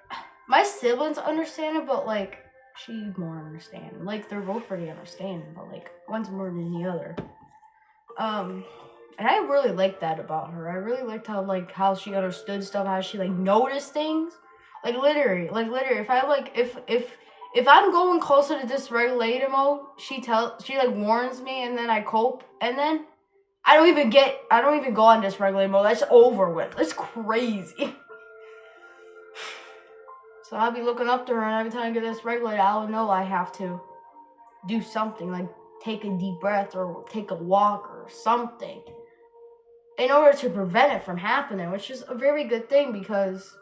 my siblings understand it, but like, she's more understanding. Like, they're both pretty understanding, but like, one's more than the other. And I really liked that about her. I really liked how she understood stuff, how she like noticed things. Like literally, if I like if I'm going closer to dysregulated mode, she like warns me, and then I cope, and then I don't even go on dysregulated mode. That's over with. It's crazy. So I'll be looking up to her, and every time I get dysregulated, I'll know I have to do something, like take a deep breath or take a walk or something, in order to prevent it from happening, which is a very good thing, because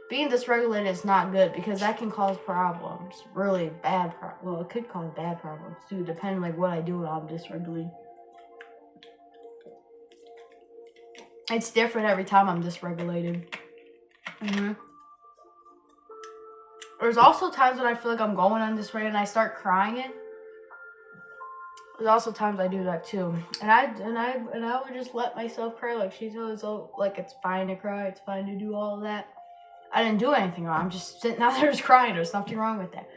being dysregulated is not good, because that can cause problems, really bad well, it could cause bad problems too, depending like what I do when I'm dysregulated. It's different every time I'm dysregulated. There's also times when I feel like I'm going on dysregulated and I start crying. There's also times I do that too, and I would just let myself cry. Like she tells us, like it's fine to cry, it's fine to do all of that. I didn't do anything wrong. I'm just sitting out there just crying. There's nothing wrong with that,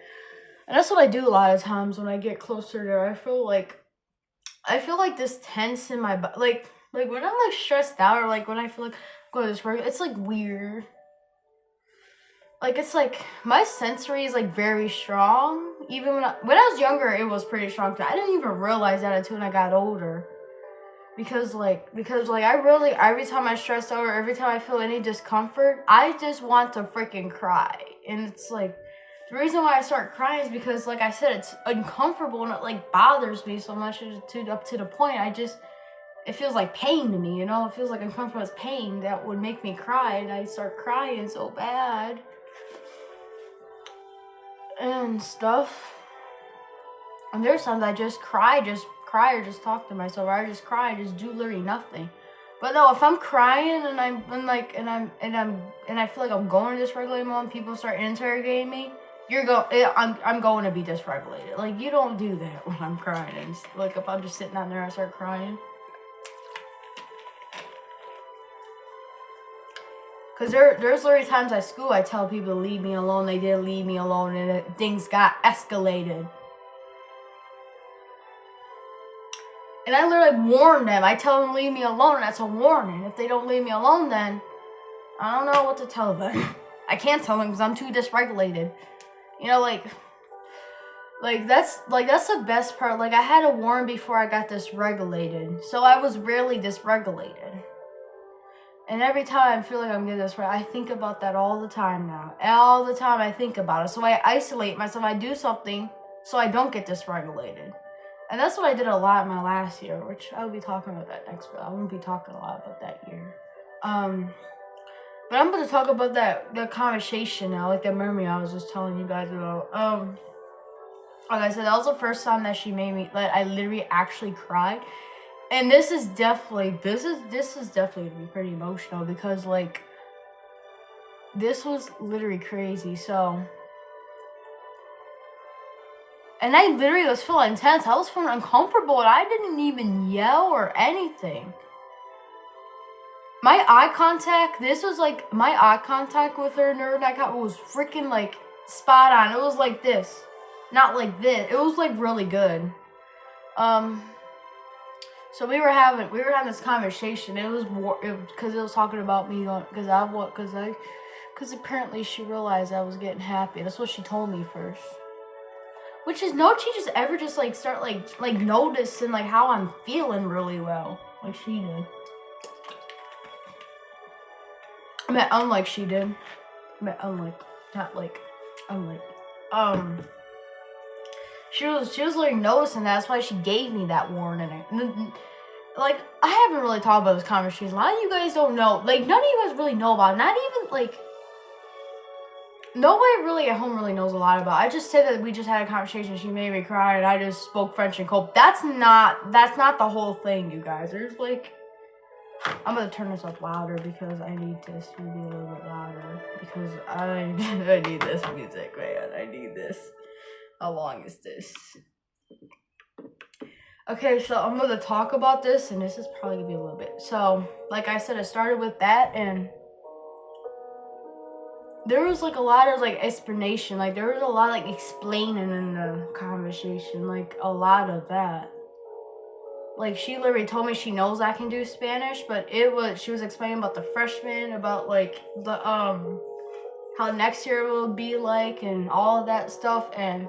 and that's what I do a lot of times when I get closer to her. I feel like this tense in my body, like when I'm like stressed out, or like when I feel like I'm going to this work, it's like weird. Like, it's like, my sensory is, like, very strong. Even when I was younger, it was pretty strong. I didn't even realize that until when I got older. Because I really, every time I stress out, or every time I feel any discomfort, I just want to freaking cry. And it's, like, the reason why I start crying is because, like I said, it's uncomfortable, and it, like, bothers me so much up to the point it feels like pain to me, you know? It feels like uncomfortable as pain that would make me cry, and I start crying so bad. And stuff. And there's times I just cry or just talk to myself, or I just cry and just do literally nothing. But no, if I'm crying and I feel like I'm going to dysregulated mode and people start interrogating me, I'm going to be dysregulated. Like, you don't do that when I'm crying. And like, if I'm just sitting out there and I start crying. Because there's literally times at school I tell people to leave me alone. They didn't leave me alone, and things got escalated. And I literally warn them. I tell them to leave me alone, and that's a warning. If they don't leave me alone, then I don't know what to tell them. I can't tell them because I'm too dysregulated. You know, that's the best part. Like, I had a warn before I got dysregulated, so I was rarely dysregulated. And every time I feel like I'm getting this right, I think about that all the time now. All the time I think about it. So I isolate myself. I do something so I don't get dysregulated. And that's what I did a lot in my last year, which I'll be talking about that next video. I won't be talking a lot about that year. But I'm going to talk about that conversation now, like that memory I was just telling you guys about. Like I said, that was the first time that she made me, like, I literally actually cried. And this is definitely gonna be pretty emotional, because like, this was literally crazy. So, and I literally was feeling tense. I was feeling uncomfortable, and I didn't even yell or anything. My eye contact with her nerd it was freaking like spot on. It was like this, not like this. It was like really good. So we were having this conversation. It was because it was talking about me because apparently she realized I was getting happy. That's what she told me first. Which is, no teachers ever just like start like noticing like how I'm feeling really well, like she did. I mean, unlike she did. I mean, unlike, not like, unlike. She was like noticing that. That's why she gave me that warning. And like, I haven't really talked about this conversation. A lot of you guys don't know. Like, none of you guys really know about it. Not even like, nobody really at home really knows a lot about it. I just said that we just had a conversation. She made me cry, and I just spoke French and cope. That's not the whole thing, you guys. There's like, I'm gonna turn this up louder because I need this to be a little bit louder, because I need this music, man. I need this. How long is this? Okay, so I'm gonna talk about this, and this is probably gonna be a little bit. So, like I said, I started with that, and there was like a lot of like explanation. Like there was a lot like explaining in the conversation, like a lot of that. Like she literally told me she knows I can do Spanish, but she was explaining about the freshmen, about like the how next year will be like, and all of that stuff, and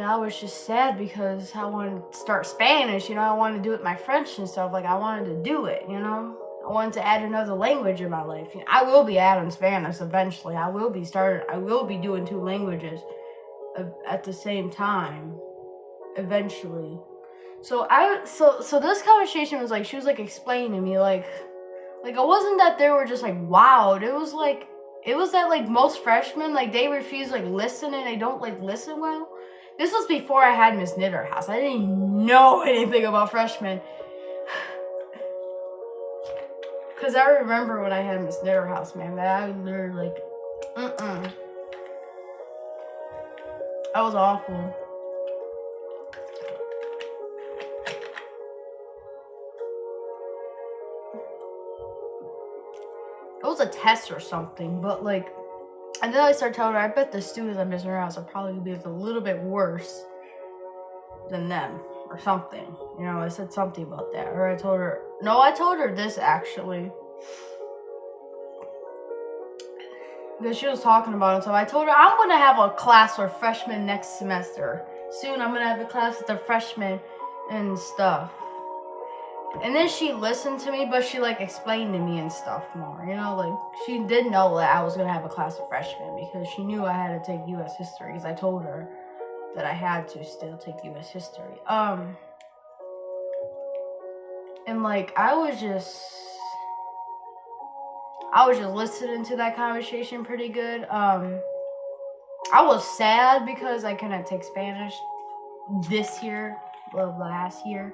I was just sad because I wanted to start Spanish, you know, I wanted to do it my French and stuff, like I wanted to do it, you know, I wanted to add another language in my life. You know, I will be adding Spanish eventually. I will be doing 2 languages at the same time, eventually. So this conversation was like, she was like explaining to me, like it wasn't that they were just like wowed, it was that like most freshmen, like they refuse like listen, and they don't like listen well. This was before I had Miss Knitterhouse. I didn't even know anything about freshmen. Cause I remember when I had Miss Knitterhouse, man, that I literally like, that was awful. It was a test or something, but like, and then I started telling her, I bet the students at Miss Knitterhouse are probably gonna be a little bit worse than them or something. You know, I said something about that. Or I told her this actually. Because she was talking about it. So I told her, I'm going to have a class for freshmen next semester. Soon I'm going to have a class with the freshmen and stuff. And then she listened to me, but she like explained to me and stuff more. You know, like she did know that I was going to have a class of freshmen because she knew I had to take U.S. history. Because I told her that I had to still take U.S. history. And like I was just listening to that conversation pretty good. I was sad because I couldn't take Spanish this year, well, last year.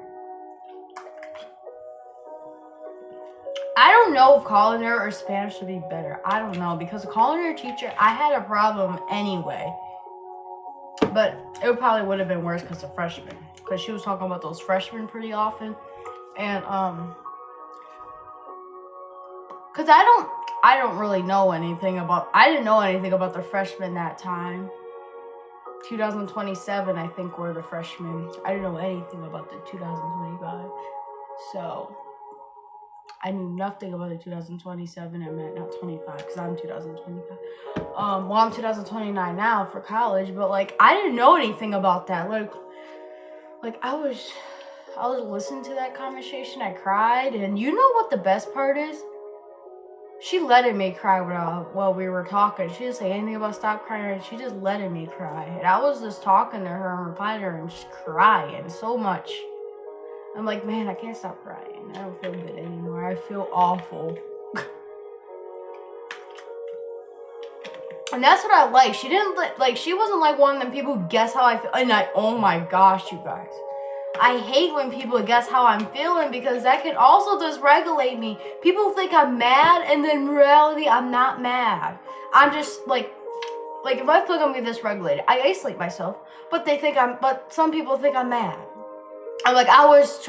I don't know if culinary or Spanish would be better. I don't know, because a culinary teacher, I had a problem anyway. But it probably would have been worse because of freshmen. Because she was talking about those freshmen pretty often. And, because I don't really know anything about, I didn't know anything about the freshmen that time. 2027, I think, were the freshmen. I didn't know anything about the 2025. So I knew nothing about the 2027. I meant not 25, because I'm 2025. Well, I'm 2029 now for college, but like I didn't know anything about that. Like I was listening to that conversation. I cried, and you know what the best part is? She letting me cry while we were talking. She didn't say anything about stop crying. She just letting me cry. And I was just talking to her and replying to her and just crying so much. I'm like, man, I can't stop crying. I don't feel good anymore. I feel awful. And that's what I like. She didn't she wasn't like one of them people who guess how I feel. And oh my gosh, you guys. I hate when people guess how I'm feeling, because that can also dysregulate me. People think I'm mad, and then in reality, I'm not mad. I'm just like if I feel like I'm getting dysregulated, I isolate myself, but some people think I'm mad. I'm like, I was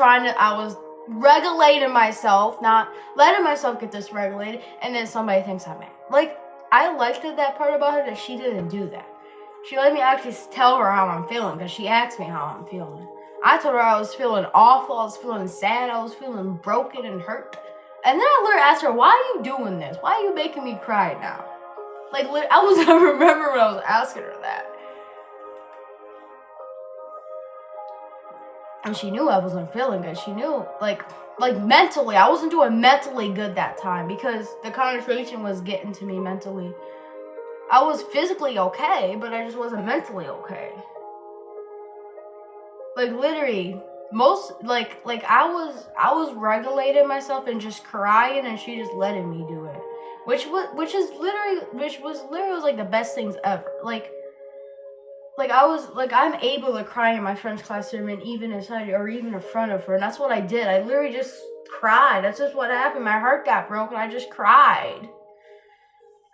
regulating myself, not letting myself get dysregulated, and then somebody thinks I'm mad. Like, I liked that part about her, that she didn't do that. She let me actually tell her how I'm feeling, because she asked me how I'm feeling. I told her I was feeling awful, I was feeling sad, I was feeling broken and hurt. And then I literally asked her, why are you doing this? Why are you making me cry now? Like, I remember when I was asking her that. And she knew I wasn't feeling good. She knew, like mentally, I wasn't doing mentally good that time, because the conversation was getting to me mentally. I was physically okay, but I just wasn't mentally okay. Like literally, I was regulating myself and just crying, and she just letting me do it, which was literally like the best things ever. I'm able to cry in my French classroom, and even inside or even in front of her, and that's what I did. I literally just cried. That's just what happened. My heart got broken. I just cried.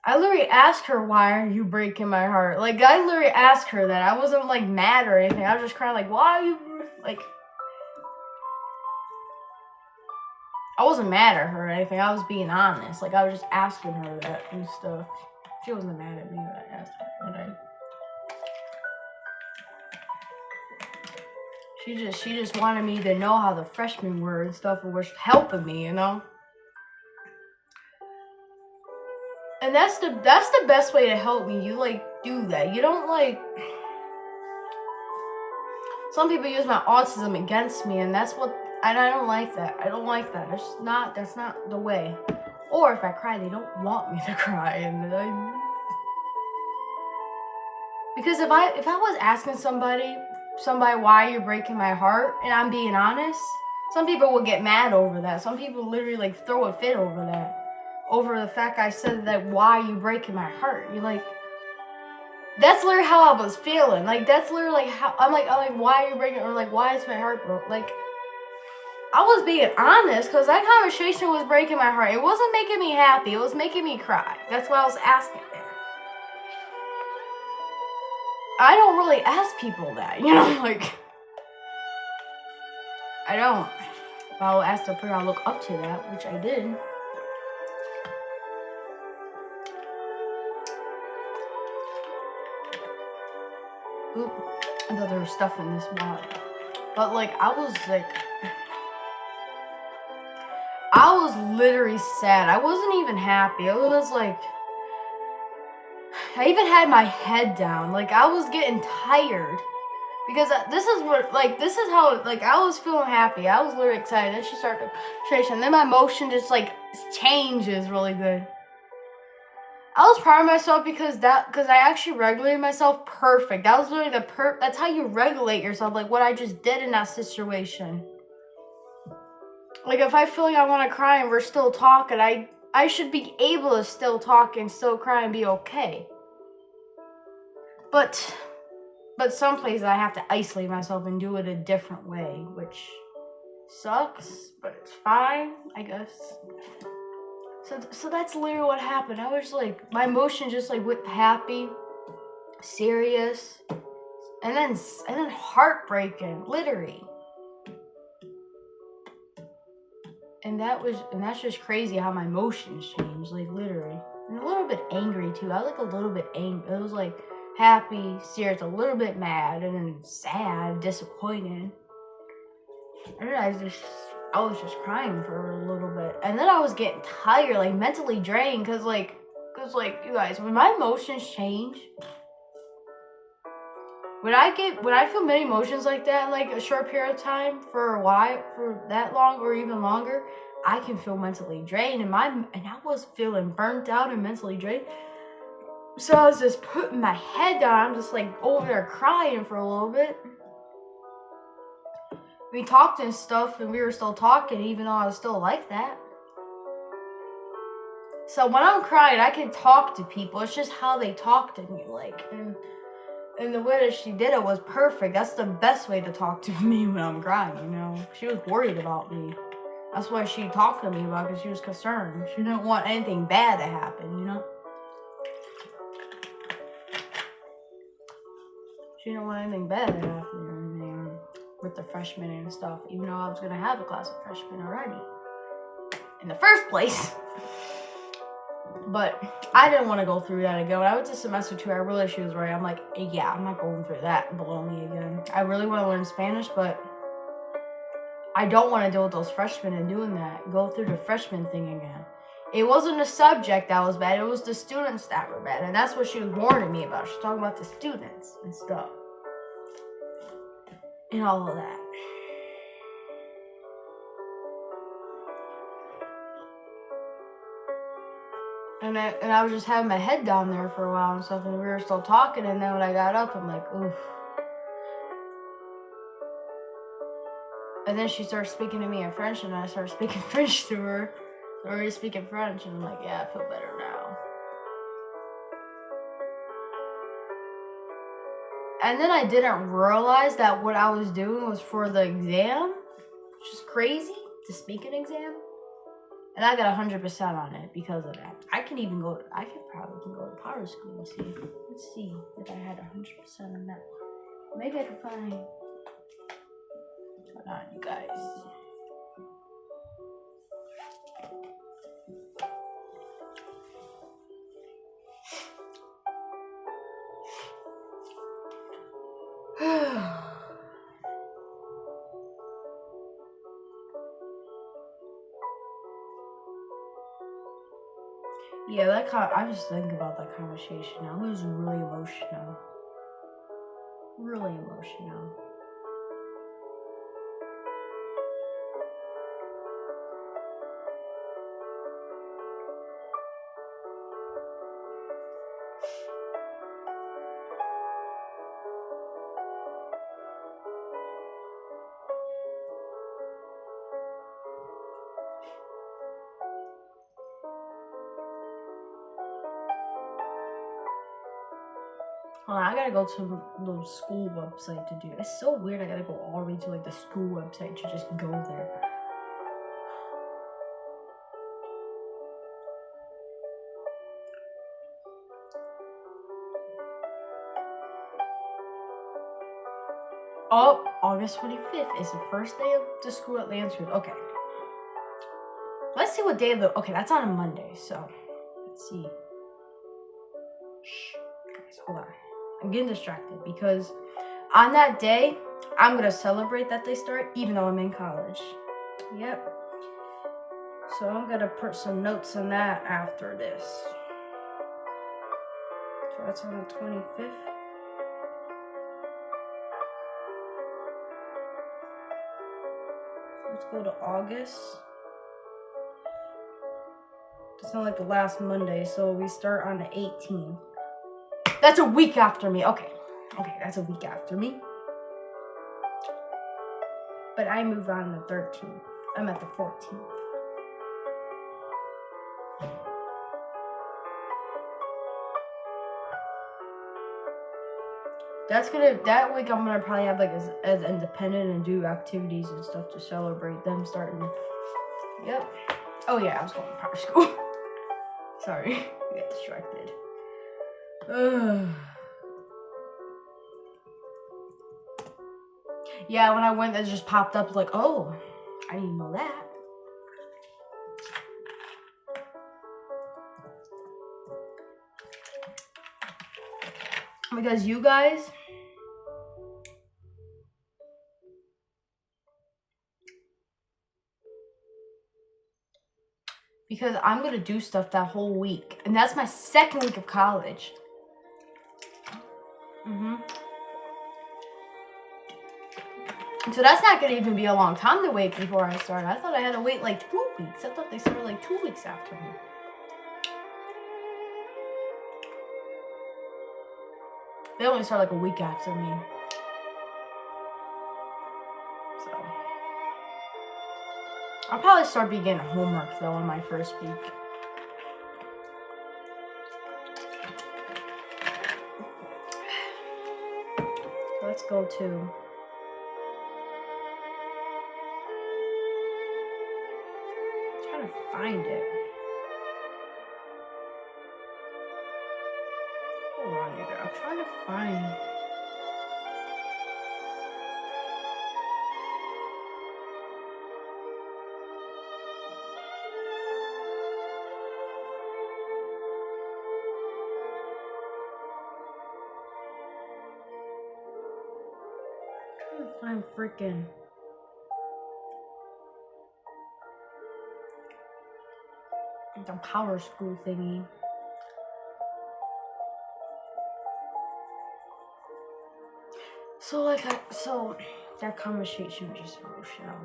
I literally asked her, why are you breaking my heart? Like, I literally asked her that. I wasn't, like, mad or anything. I was just crying, like, why are you, like... I wasn't mad at her or anything. I was being honest. Like, I was just asking her that and stuff. She wasn't mad at me when I asked her. She just wanted me to know how the freshmen were and stuff, and was helping me, you know? And that's the best way to help me. You, like, do that. You don't, like... Some people use my autism against me, and that's what... And I don't like that. I don't like that. That's not the way. Or if I cry, they don't want me to cry. Because if I was asking somebody, why you're breaking my heart, and I'm being honest, some people would get mad over that. Some people literally, like, throw a fit over that. Over the fact I said that, why are you breaking my heart? You're like, that's literally how I was feeling. Like, that's literally like how I'm like, why are you breaking? Or like, why is my heart broke? Like, I was being honest, because that conversation was breaking my heart. It wasn't making me happy. It was making me cry. That's why I was asking there. I don't really ask people that, you know, like, I don't. I'll ask the person I look up to that, which I did. Oop, I thought there was stuff in this wallet. But, like, I was literally sad. I wasn't even happy. I was, like, I even had my head down. Like, I was getting tired. Because this is how, like, I was feeling happy. I was literally excited. Then she started to shake. And then my emotion just, like, changes really good. I was proud of myself because I actually regulated myself perfect. That was literally that's how you regulate yourself, like what I just did in that situation. Like, if I feel like I want to cry and we're still talking, I should be able to still talk and still cry and be okay. But some places I have to isolate myself and do it a different way, which sucks, but it's fine, I guess. So that's literally what happened. I was like, my emotion just like went happy, serious, and then heartbreaking, literally. And that's just crazy how my emotions changed, like literally. And a little bit angry too. I was like a little bit angry. It was like happy, serious, a little bit mad, and then sad, disappointed. And then I was just crying for a little bit. And then I was getting tired, like mentally drained, cause you guys, when my emotions change, when I feel many emotions like that in like a short period of time, for a while, for that long or even longer, I can feel mentally drained, and I was feeling burnt out and mentally drained. So I was just putting my head down. I'm just like over there crying for a little bit. We talked and stuff, and we were still talking, even though I was still like that. So when I'm crying, I can talk to people. It's just how they talk to me, like, and the way that she did it was perfect. That's the best way to talk to me when I'm crying, you know. She was worried about me. That's why she talked to me about it, because she was concerned. She didn't want anything bad to happen, you know. She didn't want anything bad to happen with the freshmen and stuff, even though I was going to have a class of freshmen already in the first place. But I didn't want to go through that again. When I went to semester 2, I realized she was right. I'm like, yeah, I'm not going through that baloney again. I really want to learn Spanish, but I don't want to deal with those freshmen and doing that. Go through the freshman thing again. It wasn't the subject that was bad. It was the students that were bad. And that's what she was warning me about. She was talking about the students and stuff. And all of that. And I was just having my head down there for a while and stuff, and we were still talking, and then when I got up, I'm like, oof. And then she started speaking to me in French, and I started speaking French to her. Or we were speaking French, and I'm like, yeah, I feel better now. And then I didn't realize that what I was doing was for the exam, which is crazy, to speak an exam. And I got 100% on it because of that. I could probably go to power school and see. Let's see if I had 100% on that. Maybe I could find. Hold on, you guys. Yeah, I was thinking about that conversation. I was really emotional. Really emotional. Hold on, I gotta go to the school website to do it. It's so weird. I gotta go all the way to like the school website to just go there. Oh, August 25th is the first day of the school at Lansford. Okay. Let's see what day of the. Okay, that's on a Monday, so let's see. Shh, guys, hold on. I'm getting distracted because on that day, I'm gonna celebrate that they start, even though I'm in college. Yep. So I'm gonna put some notes on that after this. So that's on the 25th. Let's go to August. It's not like the last Monday, so we start on the 18th. That's a week after me. Okay, that's a week after me. But I move on the 13th. I'm at the 14th. That week I'm gonna probably have like as independent and do activities and stuff to celebrate them starting. Yep. Oh yeah, I was going to power school. Sorry, I got distracted. Yeah, when I went, it just popped up like, oh, I didn't know that. Because you guys, because I'm gonna do stuff that whole week, and that's my second week of college. So that's not gonna even be a long time to wait before I start. I thought I had to wait like 2 weeks. I thought they started like 2 weeks after me. They only start like a week after me. So I'll probably start beginning homework though in my first week. Let's go to trying to find it. Hold on, you guys. I'm trying to find. I'm freaking. The power school thingy. So that conversation was just emotional.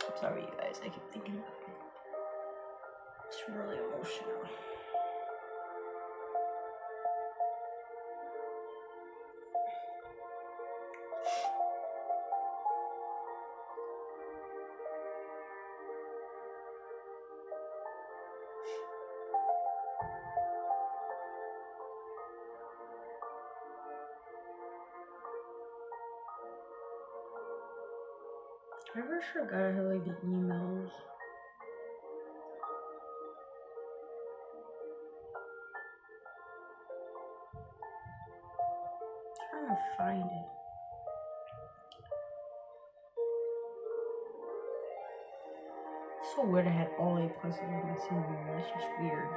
I'm sorry, you guys. I keep thinking about it. It's really emotional. I ever forgot how like the emails. to find it. It's so weird I had all A pluses in my senior year. That's just weird.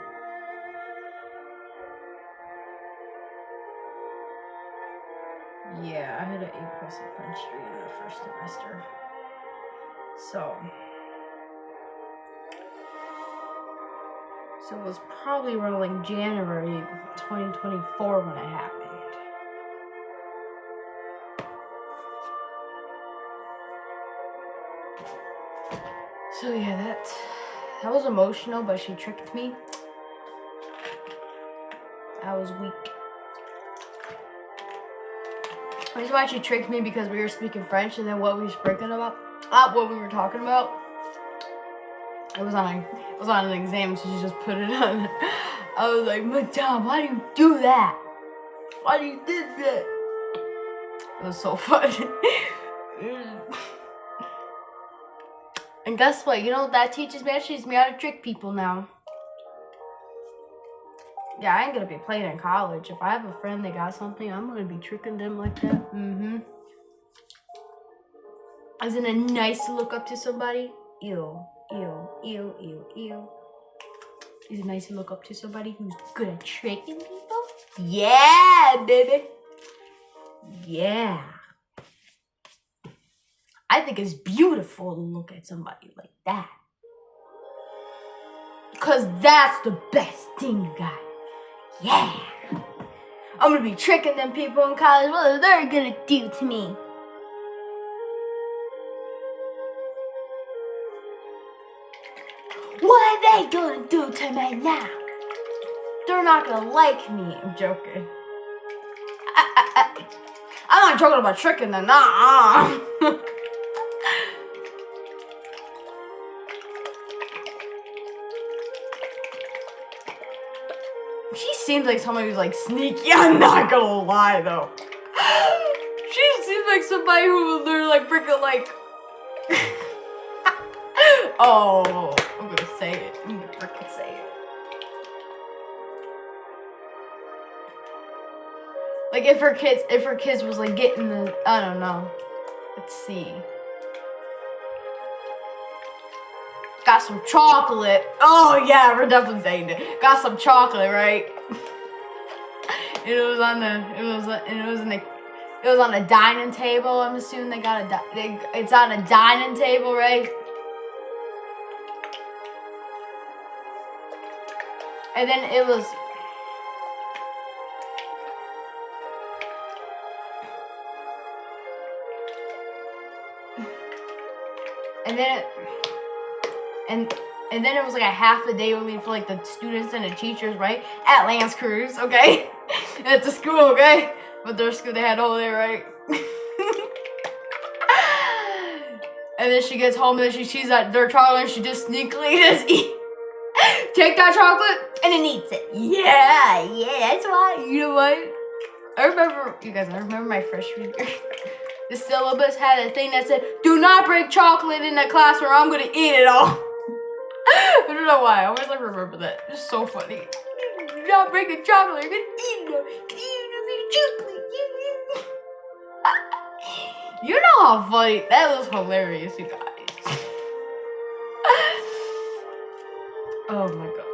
Yeah, I had an A plus in French 3 in the first semester. So it was probably around like January 2024 when it happened. So yeah, that was emotional, but she tricked me. I was weak. The reason why she tricked me because we were speaking French, and then what we were speaking about, what we were talking about, it was on an exam, so she just put it on. I was like, Madame, why do you do that? Why do you do that? It was so funny. And guess what? You know, that teaches me how to trick people now. Yeah, I ain't gonna be playing in college. If I have a friend that got something, I'm gonna be tricking them like that. Isn't it nice to look up to somebody? Ew. Is it nice to look up to somebody who's good at tricking people? Yeah, baby. Yeah. I think it's beautiful to look at somebody like that. Because that's the best thing, you guys. Yeah. I'm gonna be tricking them people in college. What are they gonna do to me? What are they gonna do to me now? They're not gonna like me. I'm joking. I'm not joking about tricking them. Nah. She seems like somebody who's like sneaky. I'm not gonna lie though. She seems like somebody who they're like freaking like. Oh, I'm gonna say it. I'm gonna freaking say it. Like if her kids was like getting the, I don't know. Let's see. Got some chocolate. Oh yeah, we're definitely saying it. Got some chocolate, right? It was on a dining table. I'm assuming they got it's on a dining table, right? And then it was. And then it was like a half a day only for like the students and the teachers, right? At Lance Cruise, okay? At the school, okay? But their school, they had a whole day, right? And then she gets home and then she sees that their chocolate and she just sneakily just take that chocolate and then eats it. Yeah, that's why. You know what? I remember my freshman year. The syllabus had a thing that said, do not bring chocolate in the class or I'm gonna eat it all. I don't know why, I always like remember that. It's so funny. Do not bring a chocolate, you're gonna eat it all. Chocolate. You know how funny, that was hilarious, you guys. Oh my god.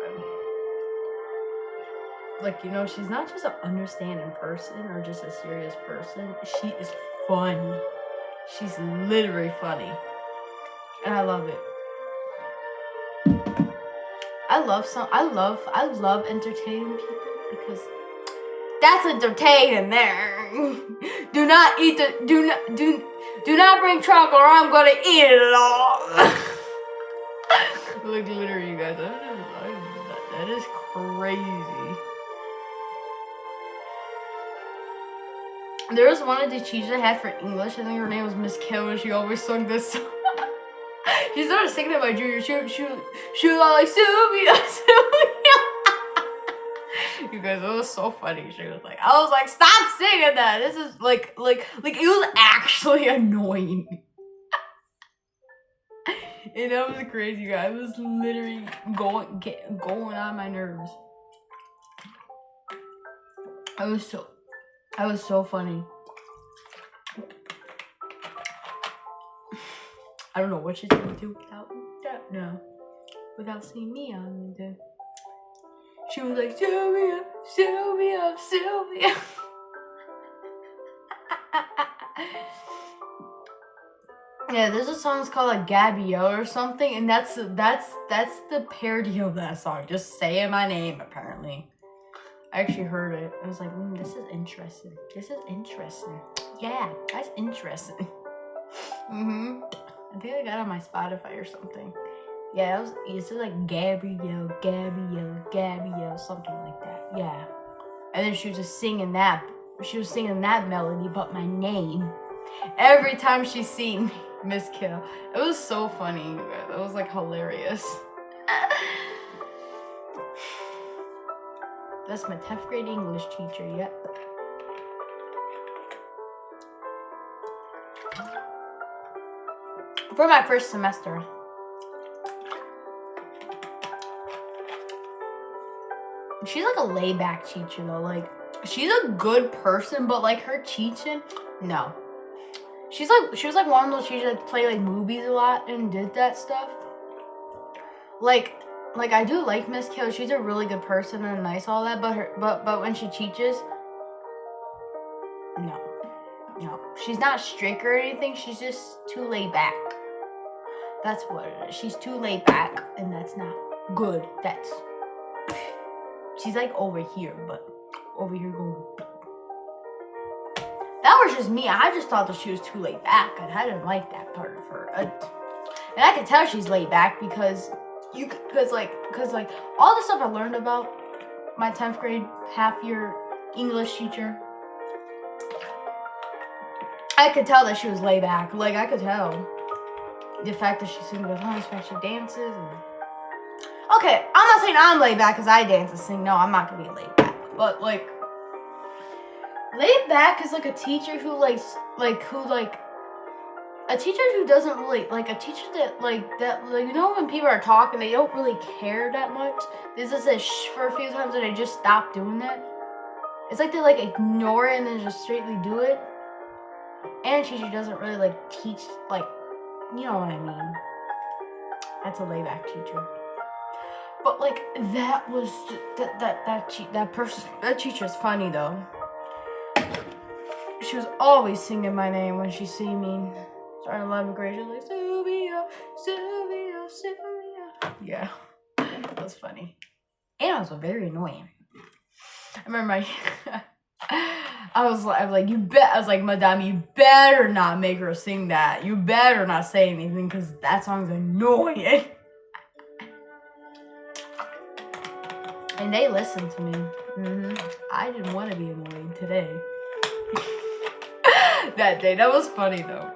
Like, you know, she's not just an understanding person or just a serious person. She is funny. She's literally funny. And I love it. I love entertaining people because that's entertaining there. Do not bring chocolate or I'm gonna eat it all. Like literally, you guys, that is crazy. There was one of the teachers I had for English. I think her name was Miss Kim, and she always sung this song. She started singing it my junior. She was all like, Sylvia. You guys, it was so funny. She was like, I was like, stop singing that. This is like it was actually annoying. And that was crazy, guys. It was literally going on my nerves. I was so funny. I don't know what she's gonna do without that. No, without seeing me on the. She was like, Sylvia, Sylvia, Sylvia. Yeah, there's a song that's called like Gabio or something, and that's the parody of that song. Just saying my name, apparently. I actually heard it. I was like, this is interesting. This is interesting. Yeah, that's interesting. I think I got it on my Spotify or something. Yeah, it said like Gabrielle, Gabrielle, Gabrielle, something like that. Yeah. And then she was just singing that. She was singing that melody, but my name. Every time she seen Miss Kill. It was so funny. It was like hilarious. That's my 10th grade English teacher, yep. For my first semester. She's like a laid-back teacher though. Like, she's a good person, but like her teaching, no. She was like one of those teachers that play like movies a lot and did that stuff. Like I do like Miss Kill. She's a really good person and nice, all that. But when she teaches, no, she's not strict or anything. She's just too laid back. That's what it is. She's too laid back, and that's not good. She's like over here, but over here going. That was just me. I just thought that she was too laid back, and I didn't like that part of her. And I could tell she's laid back because all the stuff I learned about my 10th grade half-year English teacher, I could tell that she was laid back. Like, I could tell. The fact that she sings with us, the fact she dances. Okay, I'm not saying I'm laid back because I dance and sing. No, I'm not going to be laid back. But, like, laid back is like a teacher who a teacher who doesn't really, like, a teacher that, you know when people are talking, they don't really care that much? They just say shh for a few times and they just stop doing that. It's like they, like, ignore it and then just straightly do it. And a teacher doesn't really, like, teach, like, you know what I mean. That's a laid-back teacher. But, like, that was, that teacher's funny, though. She was always singing my name when she see me. Starting 11th grade, she was like, Sylvia, Sylvia, Sylvia. Yeah, that was funny. And it was very annoying. I remember I was like, Madame, you better not make her sing that. You better not say anything, because that song's annoying. And they listened to me. I didn't want to be annoying today. That day. That was funny, though.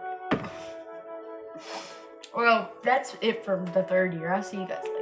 Well, that's it for the third year. I'll see you guys later.